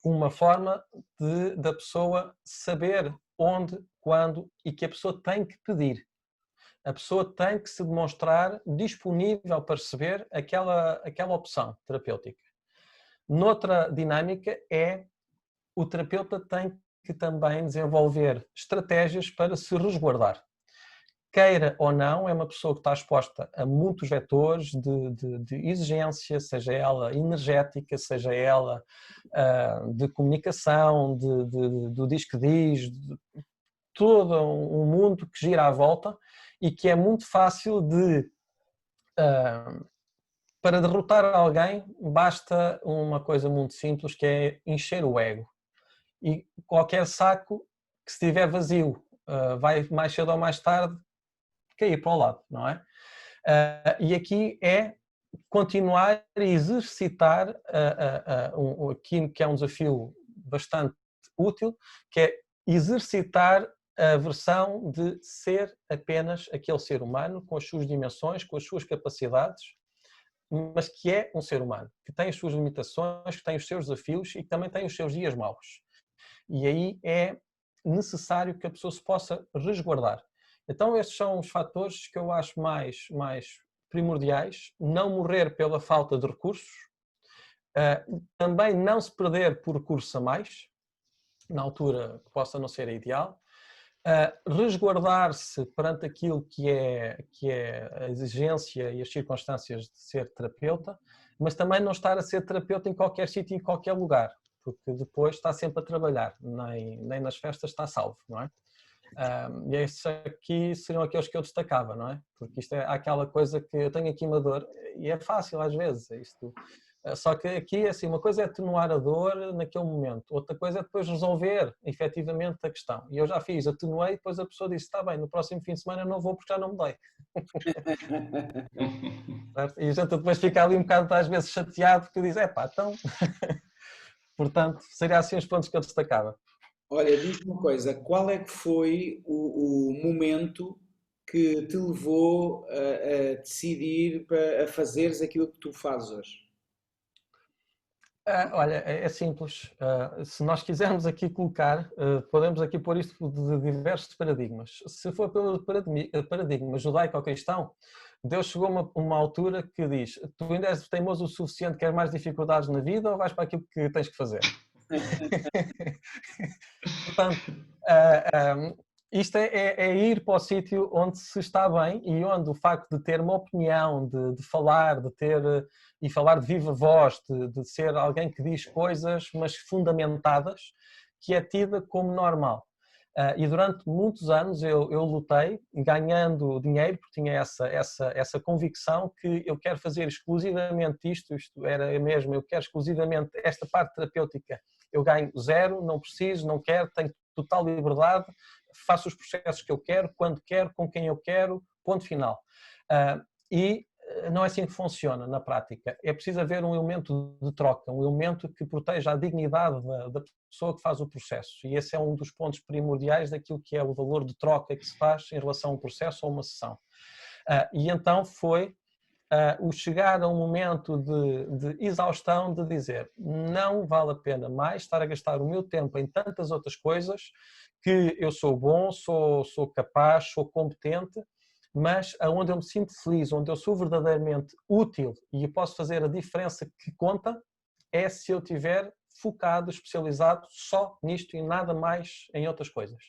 uma forma da pessoa saber onde, quando e que a pessoa tem que pedir. A pessoa tem que se demonstrar disponível para receber aquela opção terapêutica. Noutra dinâmica é o terapeuta tem que também desenvolver estratégias para se resguardar. Queira ou não, é uma pessoa que está exposta a muitos vetores de exigência, seja ela energética, seja ela de comunicação, do diz que diz, de todo um mundo que gira à volta e que é muito fácil para derrotar alguém, basta uma coisa muito simples, que é encher o ego. E qualquer saco que estiver vazio vai mais cedo ou mais tarde cair para o lado, não é? E aqui é continuar a exercitar aquilo que é um desafio bastante útil, que é exercitar a versão de ser apenas aquele ser humano com as suas dimensões, com as suas capacidades, mas que é um ser humano, que tem as suas limitações, que tem os seus desafios e que também tem os seus dias maus. E aí é necessário que a pessoa se possa resguardar. Então estes são os fatores que eu acho mais primordiais: não morrer pela falta de recursos, também não se perder por recursos a mais, na altura que possa não ser a ideal, resguardar-se perante aquilo que é a exigência e as circunstâncias de ser terapeuta, mas também não estar a ser terapeuta em qualquer sítio e em qualquer lugar, porque depois está sempre a trabalhar, nem nas festas está salvo, não é? E esses aqui seriam aqueles que eu destacava, não é? Porque isto é aquela coisa que eu tenho aqui uma dor, e é fácil às vezes, isto. Só que aqui, assim, uma coisa é atenuar a dor naquele momento, outra coisa é depois resolver efetivamente a questão. E eu já fiz, atenuei, depois a pessoa disse: está bem, no próximo fim de semana não vou porque já não me dei. E a gente depois fica ali um bocado às vezes chateado porque diz: epá, então... Portanto, seriam assim os pontos que eu destacava. Olha, diz-me uma coisa, qual é que foi o momento que te levou a decidir a fazeres aquilo que tu fazes hoje? Olha, é simples. Se nós quisermos aqui colocar, podemos aqui pôr isto de diversos paradigmas. Se for pelo paradigma judaico-cristão, Deus chegou a uma altura que diz: tu ainda és teimoso o suficiente, queres mais dificuldades na vida ou vais para aquilo que tens que fazer? Portanto, isto é ir para o sítio onde se está bem e onde o facto de ter uma opinião, de falar, e falar de viva voz, de ser alguém que diz coisas, mas fundamentadas, que é tida como normal. E durante muitos anos eu lutei, ganhando dinheiro, porque tinha essa convicção que eu quero fazer exclusivamente isto era mesmo, eu quero exclusivamente esta parte terapêutica. Eu ganho zero, não preciso, não quero, tenho total liberdade, faço os processos que eu quero, quando quero, com quem eu quero, ponto final. E não é assim que funciona na prática. É preciso haver um elemento de troca, um elemento que proteja a dignidade da pessoa que faz o processo. E esse é um dos pontos primordiais daquilo que é o valor de troca que se faz em relação a um processo ou uma sessão. E então foi o chegar a um momento de exaustão, de dizer não vale a pena mais estar a gastar o meu tempo em tantas outras coisas, que eu sou bom, sou capaz, sou competente, mas aonde eu me sinto feliz, onde eu sou verdadeiramente útil e posso fazer a diferença que conta, é se eu estiver focado, especializado só nisto e nada mais em outras coisas.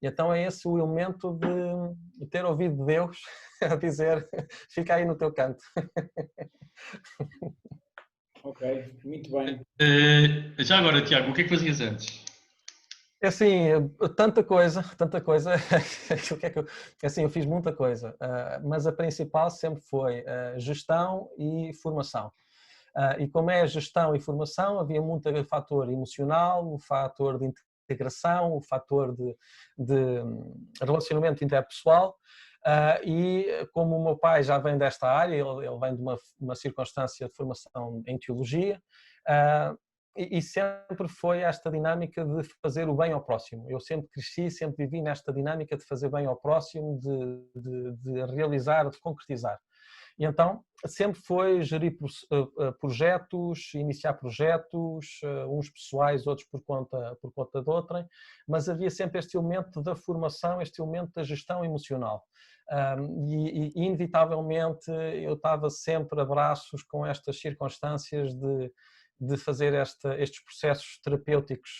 E então é esse o elemento de ter ouvido Deus a dizer, fica aí no teu canto. Ok, muito bem. Já agora, Tiago, o que é que fazias antes? É assim, tanta coisa, o que é que assim, eu fiz muita coisa, mas a principal sempre foi gestão e formação. E como é gestão e formação, havia muito fator emocional, o fator de integração, o fator de relacionamento interpessoal, e como o meu pai já vem desta área, ele vem de uma circunstância de formação em teologia, e sempre foi esta dinâmica de fazer o bem ao próximo. Eu sempre cresci, sempre vivi nesta dinâmica de fazer bem ao próximo, de realizar, de concretizar. E então sempre foi gerir projetos, iniciar projetos, uns pessoais, outros por conta de outrem, mas havia sempre este elemento da formação, este elemento da gestão emocional. E inevitavelmente eu estava sempre a braços com estas circunstâncias de fazer estes processos terapêuticos,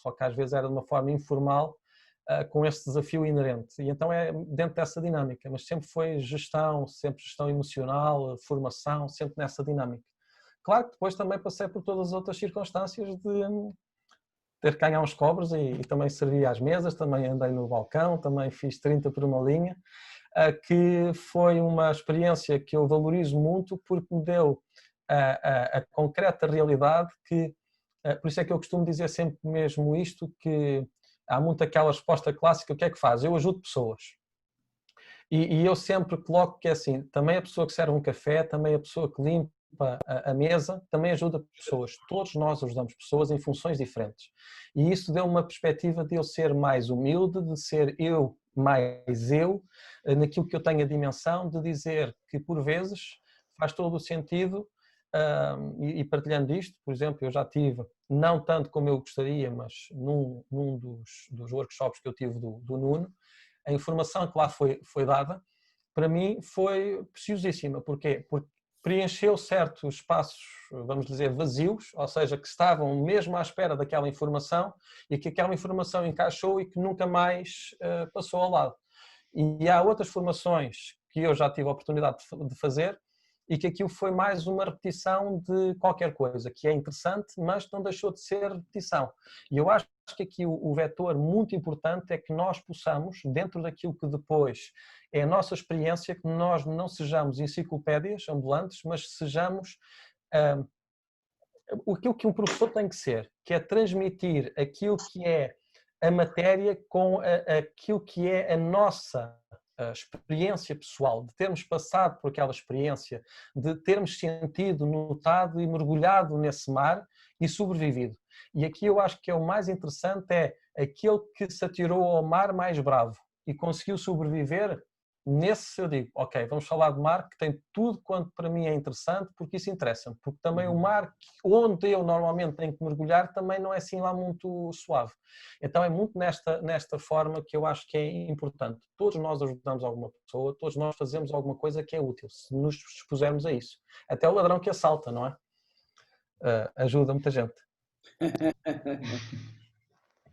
só que às vezes era de uma forma informal, com este desafio inerente. E então é dentro dessa dinâmica, mas sempre foi gestão, sempre gestão emocional, formação, sempre nessa dinâmica. Claro que depois também passei por todas as outras circunstâncias de ter que ganhar uns cobres e também servi às mesas, também andei no balcão, também fiz 30 por uma linha, que foi uma experiência que eu valorizo muito porque me deu a concreta realidade que, por isso é que eu costumo dizer sempre mesmo isto, que há muito aquela resposta clássica, o que é que faz? Eu ajudo pessoas. E eu sempre coloco que é assim, também a pessoa que serve um café, também a pessoa que limpa a mesa, também ajuda pessoas. Todos nós ajudamos pessoas em funções diferentes. E isso deu uma perspectiva de eu ser mais humilde, de ser eu mais eu, naquilo que eu tenho a dimensão, de dizer que por vezes faz todo o sentido. E partilhando isto, por exemplo, eu já tive, não tanto como eu gostaria, mas num dos workshops que eu tive do Nuno, a informação que lá foi dada, para mim foi preciosíssima. Porquê? Porque preencheu certos espaços, vamos dizer, vazios, ou seja, que estavam mesmo à espera daquela informação e que aquela informação encaixou e que nunca mais passou ao lado. E há outras formações que eu já tive a oportunidade de fazer, e que aquilo foi mais uma repetição de qualquer coisa, que é interessante, mas não deixou de ser repetição. E eu acho que aqui o vetor muito importante é que nós possamos, dentro daquilo que depois é a nossa experiência, que nós não sejamos enciclopédias ambulantes, mas sejamos aquilo que um professor tem que ser, que é transmitir aquilo que é a matéria com aquilo que é a nossa a experiência pessoal, de termos passado por aquela experiência, de termos sentido, notado e mergulhado nesse mar e sobrevivido. E aqui eu acho que é o mais interessante, é aquele que se atirou ao mar mais bravo e conseguiu sobreviver. Nesse eu digo, ok, vamos falar de mar que tem tudo quanto para mim é interessante, porque isso interessa-me, porque também o mar onde eu normalmente tenho que mergulhar também não é assim lá muito suave. Então é muito nesta forma que eu acho que é importante. Todos nós ajudamos alguma pessoa, todos nós fazemos alguma coisa que é útil, se nos expusermos a isso. Até o ladrão que assalta, não é? Ajuda muita gente.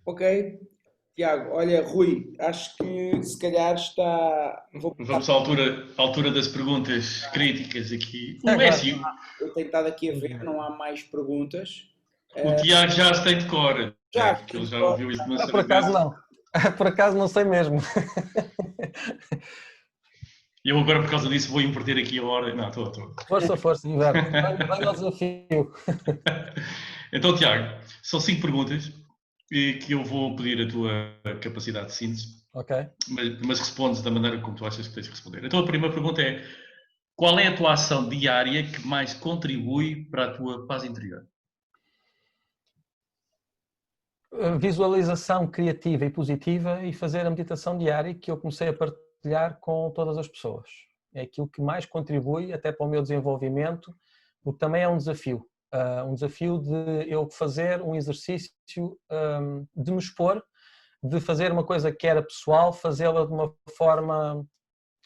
Ok. Tiago, olha, Rui, acho que se calhar está... Vamos à altura das perguntas críticas aqui. Eu tenho estado aqui a ver, não há mais perguntas. O Tiago já se tem de cor, Já, porque ele já ouviu isso uma por acaso não. Por acaso não sei mesmo. Eu agora, por causa disso, vou inverter aqui a hora. Não, estou. Força, inverte. Vai ao desafio. Então, Tiago, são 5 perguntas. que eu vou pedir a tua capacidade de síntese, Ok. mas respondes da maneira como tu achas que tens de responder. Então a primeira pergunta é: qual é a tua ação diária que mais contribui para a tua paz interior? Visualização criativa e positiva e fazer a meditação diária que eu comecei a partilhar com todas as pessoas. É aquilo que mais contribui até para o meu desenvolvimento, porque também é um desafio. Um desafio de eu fazer um exercício, de me expor, de fazer uma coisa que era pessoal, fazê-la de uma forma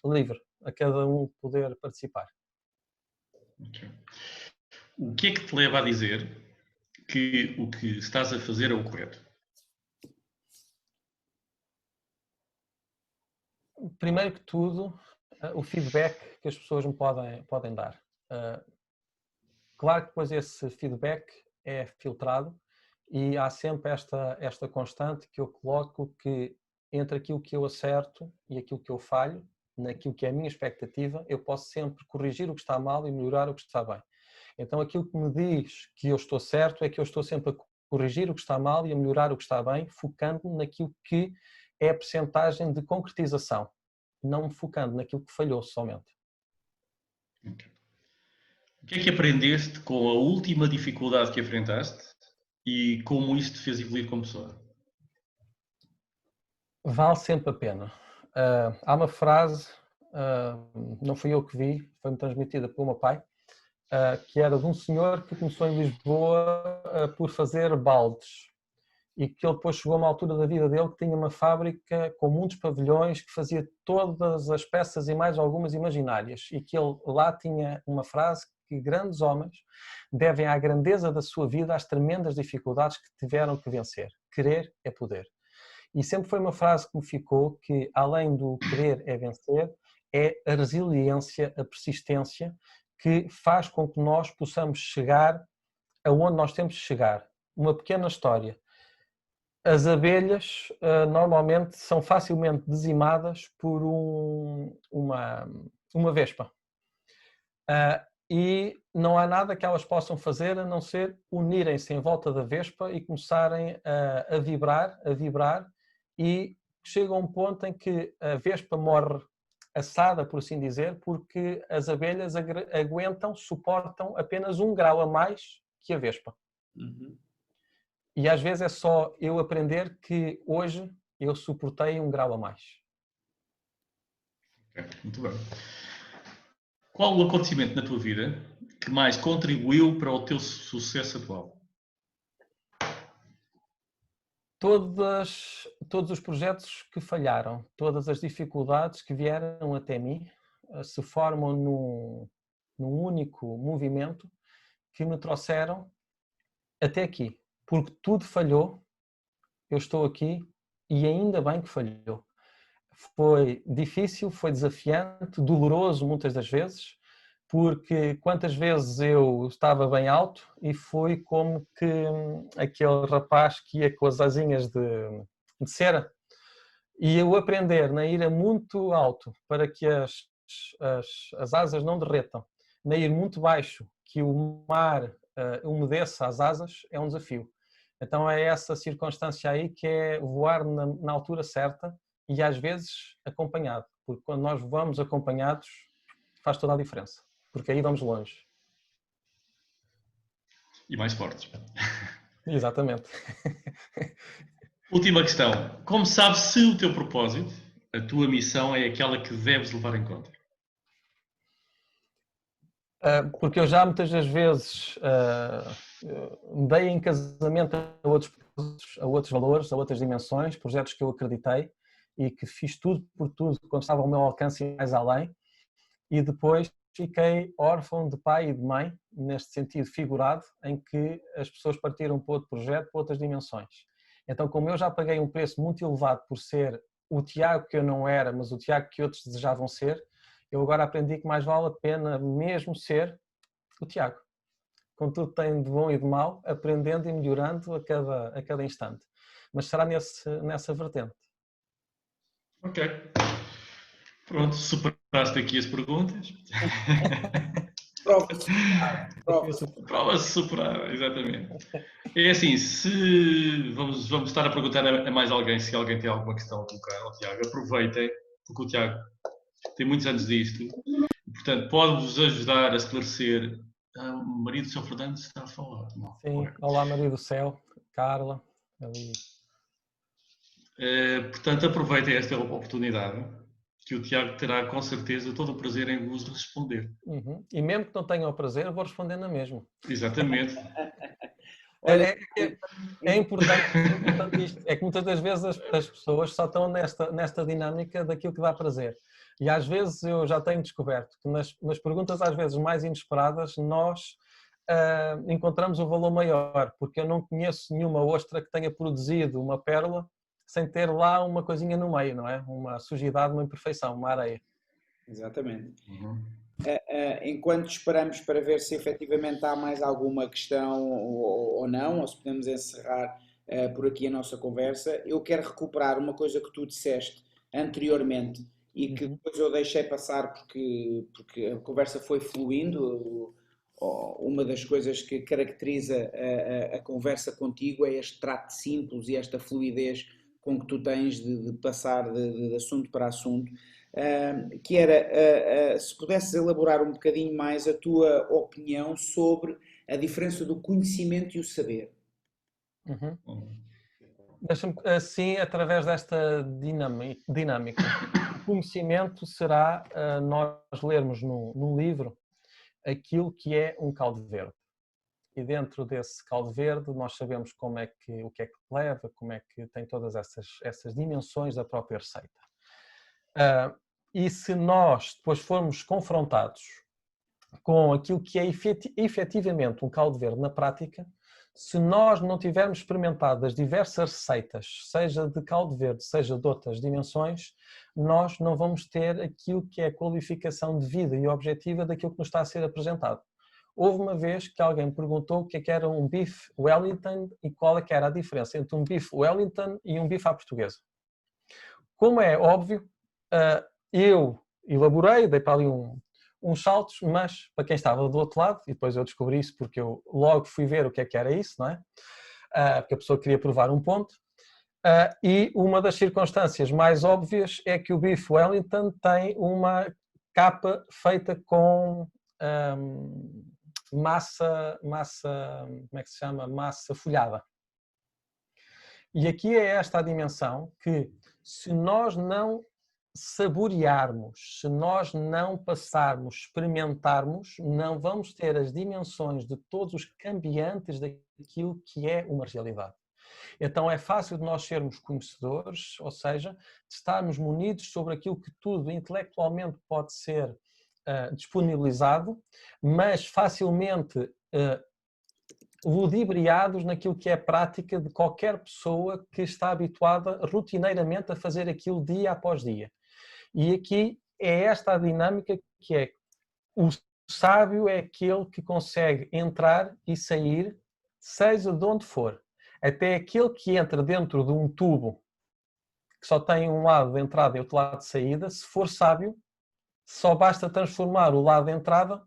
livre, a cada um poder participar. Okay. O que é que te leva a dizer que o que estás a fazer é o correto? Primeiro que tudo, o feedback que as pessoas me podem dar. Claro que depois esse feedback é filtrado e há sempre esta constante que eu coloco que entre aquilo que eu acerto e aquilo que eu falho, naquilo que é a minha expectativa, eu posso sempre corrigir o que está mal e melhorar o que está bem. Então aquilo que me diz que eu estou certo é que eu estou sempre a corrigir o que está mal e a melhorar o que está bem, focando naquilo que é a percentagem de concretização, não me focando naquilo que falhou somente. Okay. O que é que aprendeste com a última dificuldade que enfrentaste e como isto te fez evoluir como pessoa? Vale sempre a pena. Há uma frase, não fui eu que vi, foi-me transmitida pelo meu pai, que era de um senhor que começou em Lisboa por fazer baldes e que ele depois chegou a uma altura da vida dele que tinha uma fábrica com muitos pavilhões que fazia todas as peças e mais algumas imaginárias e que ele lá tinha uma frase que grandes homens devem à grandeza da sua vida às tremendas dificuldades que tiveram que vencer. Querer é poder. E sempre foi uma frase que me ficou que, além do querer é vencer, é a resiliência, a persistência, que faz com que nós possamos chegar aonde nós temos de chegar. Uma pequena história. As abelhas normalmente são facilmente dizimadas por uma vespa. E não há nada que elas possam fazer a não ser unirem-se em volta da vespa e começarem a vibrar, e chega a um ponto em que a vespa morre assada, por assim dizer, porque as abelhas aguentam, suportam apenas 1 grau a mais que a vespa. Uhum. E às vezes é só eu aprender que hoje eu suportei 1 grau a mais. Okay, muito bem. Qual o acontecimento na tua vida que mais contribuiu para o teu sucesso atual? Todos os projetos que falharam, todas as dificuldades que vieram até mim, se formam num único movimento que me trouxeram até aqui. Porque tudo falhou, eu estou aqui e ainda bem que falhou. Foi difícil, foi desafiante, doloroso muitas das vezes, porque quantas vezes eu estava bem alto e fui como que aquele rapaz que ia com as asinhas de cera, e eu aprender na ir muito alto para que as asas não derretam, na ir muito baixo que o mar umedeça as asas, é um desafio. Então é essa circunstância aí que é voar na altura certa e às vezes acompanhado, porque quando nós voamos acompanhados faz toda a diferença, porque aí vamos longe. E mais fortes. Exatamente. Última questão. Como sabes se o teu propósito, a tua missão, é aquela que deves levar em conta? Porque eu já muitas das vezes me dei em casamento a outros valores, a outras dimensões, projetos que eu acreditei e que fiz tudo por tudo quando estava ao meu alcance e mais além, e depois fiquei órfão de pai e de mãe, neste sentido figurado, em que as pessoas partiram para outro projeto, para outras dimensões. Então, como eu já paguei um preço muito elevado por ser o Tiago que eu não era, mas o Tiago que outros desejavam ser, eu agora aprendi que mais vale a pena mesmo ser o Tiago. Com tudo tem de bom e de mau, aprendendo e melhorando a cada instante. Mas será nessa vertente. Ok. Pronto, superaste aqui as perguntas. Prova superada. Prova-se superar, exatamente. É assim, se vamos estar a perguntar a mais alguém, se alguém tem alguma questão a colocar ao Tiago, aproveitem, porque o Tiago tem muitos anos disto, e, portanto, pode-vos ajudar a esclarecer. O marido do Sr. Fernando está a falar. Não. Sim, olá Maria do Céu, Carla, ali. Portanto, aproveitem esta oportunidade, que o Tiago terá com certeza todo o prazer em vos responder. Uhum. E mesmo que não tenham o prazer, eu vou responder na mesma. Exatamente. Olha, é importante isto. É que muitas das vezes as pessoas só estão nesta dinâmica daquilo que dá prazer. E às vezes eu já tenho descoberto que nas perguntas às vezes mais inesperadas nós encontramos um valor maior, porque eu não conheço nenhuma ostra que tenha produzido uma pérola sem ter lá uma coisinha no meio, não é? Uma sujidade, uma imperfeição, uma areia. Exatamente. Uhum. Enquanto esperamos para ver se efetivamente há mais alguma questão ou não, ou se podemos encerrar por aqui a nossa conversa, eu quero recuperar uma coisa que tu disseste anteriormente e que depois eu deixei passar porque a conversa foi fluindo. Uma das coisas que caracteriza a conversa contigo é este trato simples e esta fluidez com que tu tens de passar de assunto para assunto. Que era, se pudesses elaborar um bocadinho mais a tua opinião sobre a diferença do conhecimento e o saber. Deixa-me, assim, através desta dinâmica. O conhecimento será nós lermos num livro aquilo que é um caldo verde. E dentro desse caldo verde nós sabemos o que é que leva, como é que tem todas essas dimensões da própria receita. E se nós depois formos confrontados com aquilo que é efetivamente um caldo verde na prática, se nós não tivermos experimentado as diversas receitas, seja de caldo verde, seja de outras dimensões, nós não vamos ter aquilo que é a qualificação de vida e objetiva daquilo que nos está a ser apresentado. Houve uma vez que alguém me perguntou o que é que era um bife Wellington e qual é que era a diferença entre um bife Wellington e um bife à portuguesa. Como é óbvio, eu elaborei, dei para ali uns saltos, mas para quem estava do outro lado, e depois eu descobri isso porque eu logo fui ver o que é que era isso, não é? Porque a pessoa queria provar um ponto. E uma das circunstâncias mais óbvias é que o bife Wellington tem uma capa feita com massa, como é que se chama? Massa folhada. E aqui é esta a dimensão que, se nós não saborearmos, se nós não passarmos, experimentarmos, não vamos ter as dimensões de todos os cambiantes daquilo que é uma realidade. Então é fácil de nós sermos conhecedores, ou seja, de estarmos munidos sobre aquilo que tudo intelectualmente pode ser disponibilizado, mas facilmente ludibriados naquilo que é a prática de qualquer pessoa que está habituada rotineiramente a fazer aquilo dia após dia. E aqui é esta a dinâmica que é: o sábio é aquele que consegue entrar e sair, seja de onde for. Até aquele que entra dentro de um tubo que só tem um lado de entrada e outro lado de saída, se for sábio, só basta transformar o lado de entrada,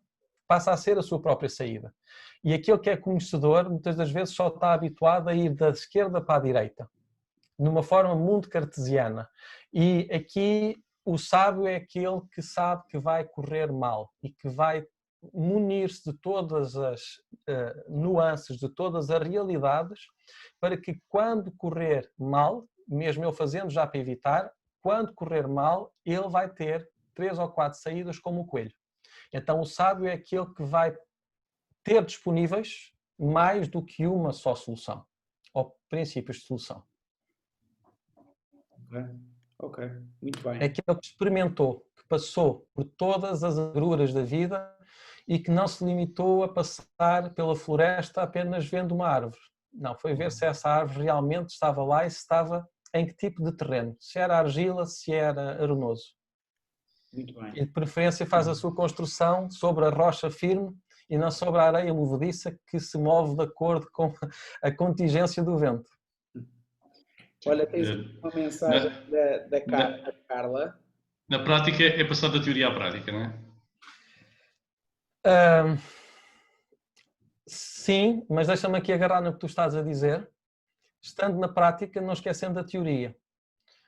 passa a ser a sua própria saída. E aquele que é conhecedor, muitas das vezes só está habituado a ir da esquerda para a direita, numa forma muito cartesiana. E aqui o sábio é aquele que sabe que vai correr mal e que vai munir-se de todas as nuances, de todas as realidades, para que quando correr mal, mesmo ele fazendo já para evitar, quando correr mal, ele vai ter 3 ou 4 saídas como o coelho. Então o sábio é aquele que vai ter disponíveis mais do que uma só solução, ou princípios de solução. Ok, muito bem. É aquele que experimentou, que passou por todas as agruras da vida e que não se limitou a passar pela floresta apenas vendo uma árvore. Não, foi ver se essa árvore realmente estava lá e se estava em que tipo de terreno, se era argila, se era arenoso. Muito bem. E de preferência faz a sua construção sobre a rocha firme e não sobre a areia movediça que se move de acordo com a contingência do vento. Olha, tens uma mensagem da Carla. Na prática é passar da teoria à prática, não é? Ahm, sim, mas deixa-me aqui agarrar no que tu estás a dizer. Estando na prática, não esquecendo da teoria.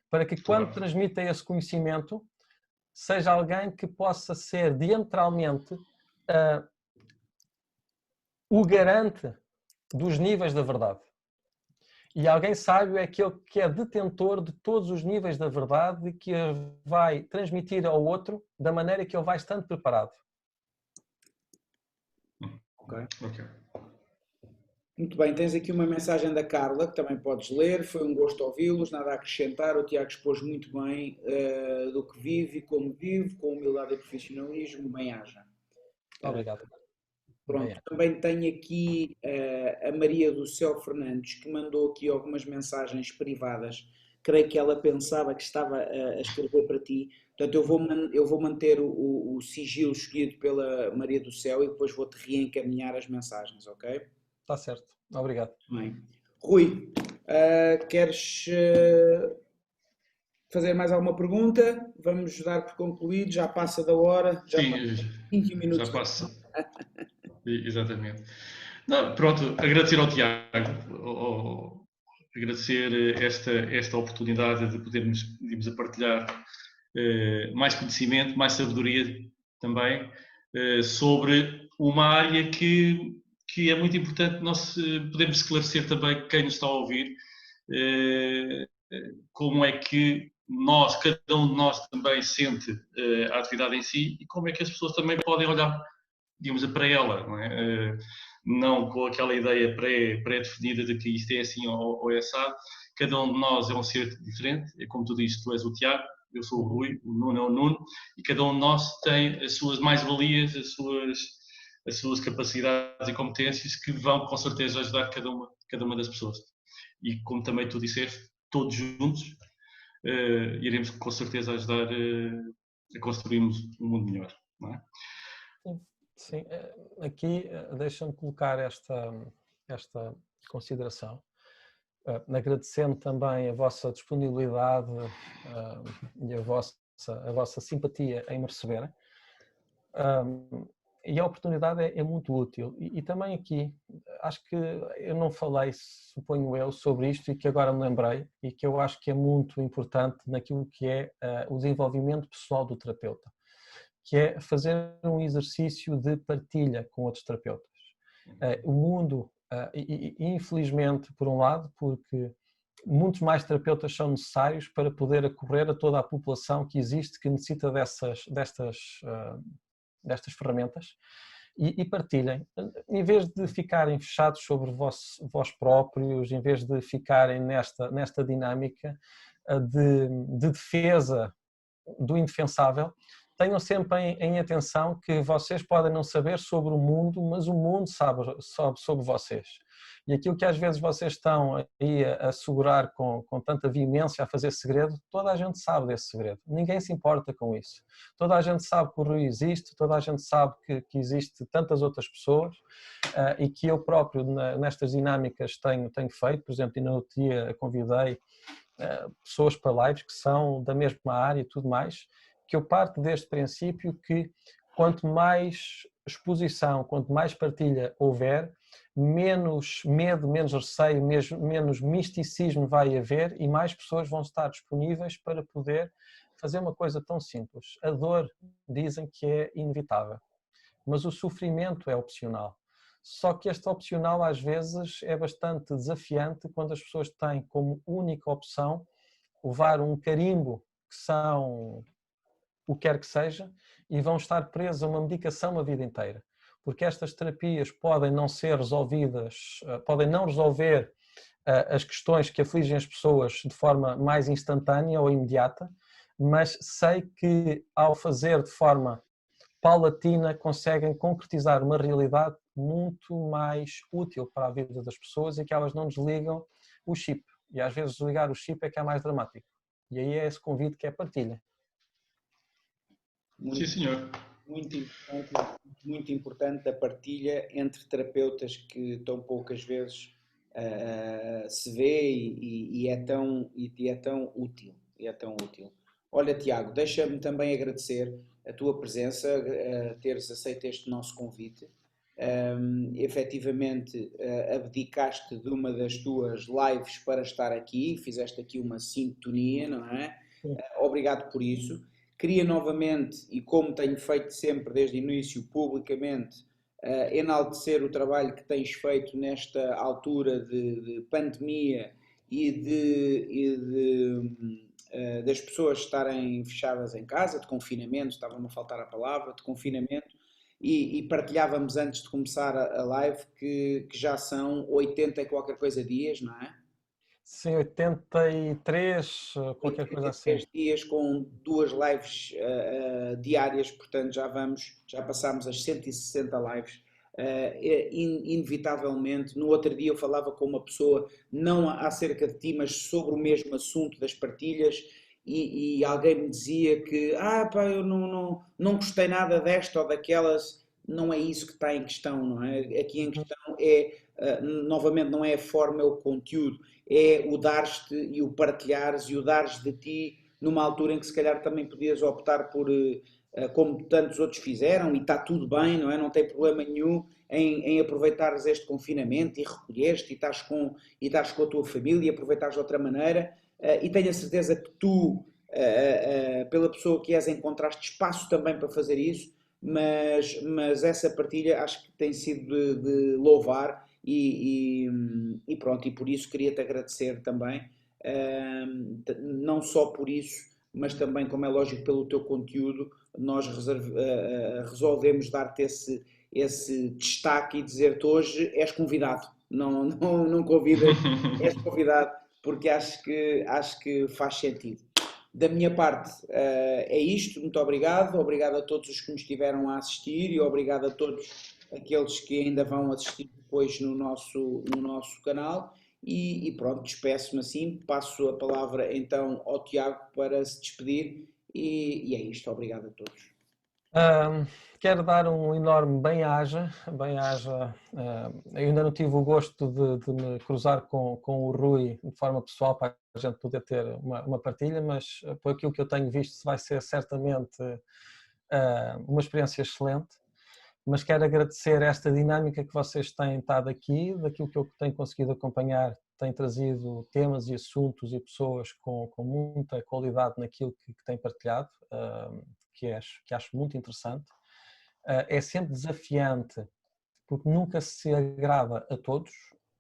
Para que quando Claro. transmita esse conhecimento, seja alguém que possa ser diametralmente o garante dos níveis da verdade. E alguém sábio é aquele que é detentor de todos os níveis da verdade e que a vai transmitir ao outro da maneira que ele vai estando preparado. Ok. Ok. Muito bem, tens aqui uma mensagem da Carla que também podes ler. Foi um gosto ouvi-los, nada a acrescentar. O Tiago expôs muito bem do que vive e como vive, com humildade e profissionalismo, bem-aja. Obrigado. Pronto, Bem, também tenho aqui a Maria do Céu Fernandes, que mandou aqui algumas mensagens privadas. Creio que ela pensava que estava a escrever para ti. Portanto, eu vou manter o sigilo escolhido pela Maria do Céu e depois vou-te reencaminhar as mensagens, ok? está certo. Obrigado. Bem. Rui, queres fazer mais alguma pergunta? Vamos dar por concluído, já passa da hora, já Sim, passa 20 já minutos. passa. Exatamente. Não, pronto, agradecer ao Tiago, agradecer esta oportunidade de podermos a partilhar mais conhecimento, mais sabedoria também sobre uma área que é muito importante nós podermos esclarecer também quem nos está a ouvir, como é que cada um de nós também sente a atividade em si e como é que as pessoas também podem olhar, digamos, para ela, não é? Não com aquela ideia pré-definida de que isto é assim ou é assado. Cada um de nós é um ser diferente, é como tu dizes, tu és o Tiago, eu sou o Rui, o Nuno é o Nuno, e cada um de nós tem as suas mais-valias, as suas capacidades e competências que vão com certeza ajudar cada uma das pessoas. E como também tu disseste, todos juntos iremos com certeza ajudar a construirmos um mundo melhor, não é? Sim, aqui deixa-me colocar esta consideração, agradecendo também a vossa disponibilidade e a vossa simpatia em me receberem. E a oportunidade é muito útil. E também aqui, acho que eu não falei, suponho eu, sobre isto e que agora me lembrei e que eu acho que é muito importante naquilo que é o desenvolvimento pessoal do terapeuta, que é fazer um exercício de partilha com outros terapeutas. O mundo, infelizmente, por um lado, porque muitos mais terapeutas são necessários para poder acorrer a toda a população que existe, que necessita destas ferramentas, e partilhem. Em vez de ficarem fechados sobre vós próprios, em vez de ficarem nesta dinâmica de defesa do indefensável, tenham sempre em atenção que vocês podem não saber sobre o mundo, mas o mundo sabe sobre vocês. E aquilo que às vezes vocês estão aí a segurar com tanta veemência, a fazer segredo, toda a gente sabe desse segredo. Ninguém se importa com isso. Toda a gente sabe que o Rui existe, toda a gente sabe que existe tantas outras pessoas e que eu próprio nestas dinâmicas tenho feito. Por exemplo, ainda no dia convidei pessoas para lives que são da mesma área e tudo mais, que eu parto deste princípio que quanto mais exposição, quanto mais partilha houver, menos medo, menos receio, menos misticismo vai haver e mais pessoas vão estar disponíveis para poder fazer uma coisa tão simples. A dor dizem que é inevitável, mas o sofrimento é opcional. Só que este opcional às vezes é bastante desafiante quando as pessoas têm como única opção levar um carimbo que são o que quer que seja e vão estar presos a uma medicação a vida inteira. Porque estas terapias podem não ser resolvidas, podem não resolver as questões que afligem as pessoas de forma mais instantânea ou imediata, mas sei que ao fazer de forma paulatina conseguem concretizar uma realidade muito mais útil para a vida das pessoas e que elas não desligam o chip. E às vezes desligar o chip é que é mais dramático. E aí é esse convite que é partilha. Sim, senhor. Muito importante a partilha entre terapeutas que tão poucas vezes se vê e é tão útil. Olha, Tiago, deixa-me também agradecer a tua presença, teres aceito este nosso convite. Efetivamente, abdicaste de uma das tuas lives para estar aqui, fizeste aqui uma sintonia, não é? Obrigado por isso. Queria novamente, e como tenho feito sempre desde o início, publicamente, enaltecer o trabalho que tens feito nesta altura de pandemia e das pessoas estarem fechadas em casa, de confinamento, estava-me a faltar a palavra, de confinamento, e partilhávamos antes de começar a live que já são 80 e qualquer coisa dias, não é? Sim, 83, qualquer coisa assim. 83 dias com duas lives diárias, portanto já passámos as 160 lives. Inevitavelmente, no outro dia eu falava com uma pessoa, não acerca de ti, mas sobre o mesmo assunto das partilhas, e alguém me dizia que pá, eu não gostei nada desta ou daquelas. Não é isso que está em questão, não é? Aqui em questão é, novamente, não é a forma, é o conteúdo, é o dar-te e o partilhares e o dares de ti numa altura em que se calhar também podias optar por, como tantos outros fizeram, e está tudo bem, não é? Não tem problema nenhum em aproveitares este confinamento e recolheres-te e estás com a tua família e aproveitares de outra maneira, e tenho a certeza que tu, pela pessoa que és, encontraste espaço também para fazer isso, mas essa partilha acho que tem sido de louvar e pronto, e por isso queria-te agradecer também, não só por isso, mas também, como é lógico, pelo teu conteúdo. Nós resolvemos dar-te esse destaque e dizer-te hoje és convidado, não convidas, és convidado, porque acho que faz sentido. Da minha parte, é isto. Muito obrigado. Obrigado a todos os que nos estiveram a assistir e obrigado a todos aqueles que ainda vão assistir depois no nosso canal. E pronto, despeço-me assim. Passo a palavra então ao Tiago para se despedir. E é isto. Obrigado a todos. Quero dar um enorme bem-aja. Bem-aja. Eu ainda não tive o gosto de me cruzar com o Rui de forma pessoal para a gente poder ter uma partilha, mas por aquilo que eu tenho visto vai ser certamente uma experiência excelente. Mas quero agradecer esta dinâmica que vocês têm estado aqui, daquilo que eu tenho conseguido acompanhar, tem trazido temas e assuntos e pessoas com muita qualidade naquilo que têm partilhado, que acho muito interessante. É sempre desafiante, porque nunca se agrada a todos.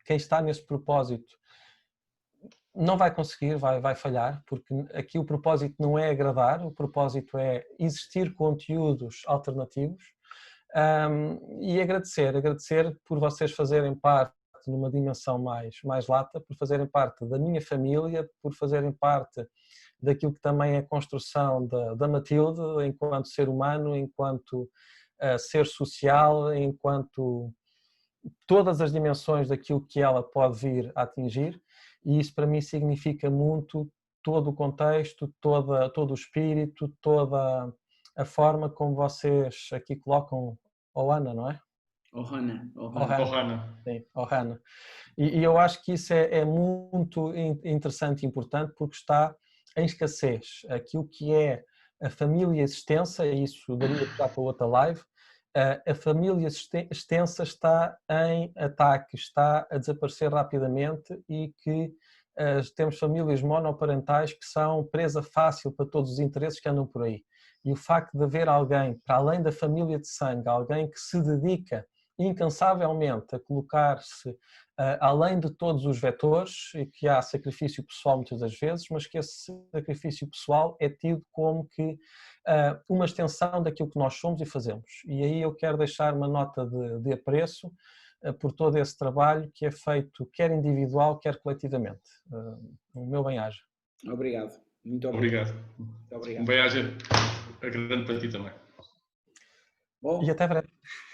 Quem está nesse propósito não vai conseguir, vai falhar, porque aqui o propósito não é agradar, o propósito é existir conteúdos alternativos. E agradecer por vocês fazerem parte numa dimensão mais lata, por fazerem parte da minha família, por fazerem parte daquilo que também é a construção da Matilde enquanto ser humano, enquanto ser social, enquanto todas as dimensões daquilo que ela pode vir a atingir, e isso para mim significa muito todo o contexto, todo o espírito, toda a forma como vocês aqui colocam Ohana, não é? Ohana. Sim, Ohana. E eu acho que isso é muito interessante e importante, porque está em escassez. Aquilo que é a família extensa, isso daria já para outra live, a família extensa está em ataque, está a desaparecer rapidamente, e que temos famílias monoparentais que são presa fácil para todos os interesses que andam por aí. E o facto de haver alguém, para além da família de sangue, alguém que se dedica incansavelmente a colocar-se além de todos os vetores, e que há sacrifício pessoal muitas das vezes, mas que esse sacrifício pessoal é tido como que uma extensão daquilo que nós somos e fazemos. E aí eu quero deixar uma nota de apreço por todo esse trabalho que é feito, quer individual, quer coletivamente. O meu bem-aja. Obrigado. Muito obrigado. Muito obrigado. Um bem-aja grande para ti também. Bom, e até breve.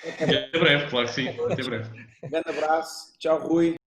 Até breve, claro que sim. Até breve. Grande abraço. Tchau, Rui.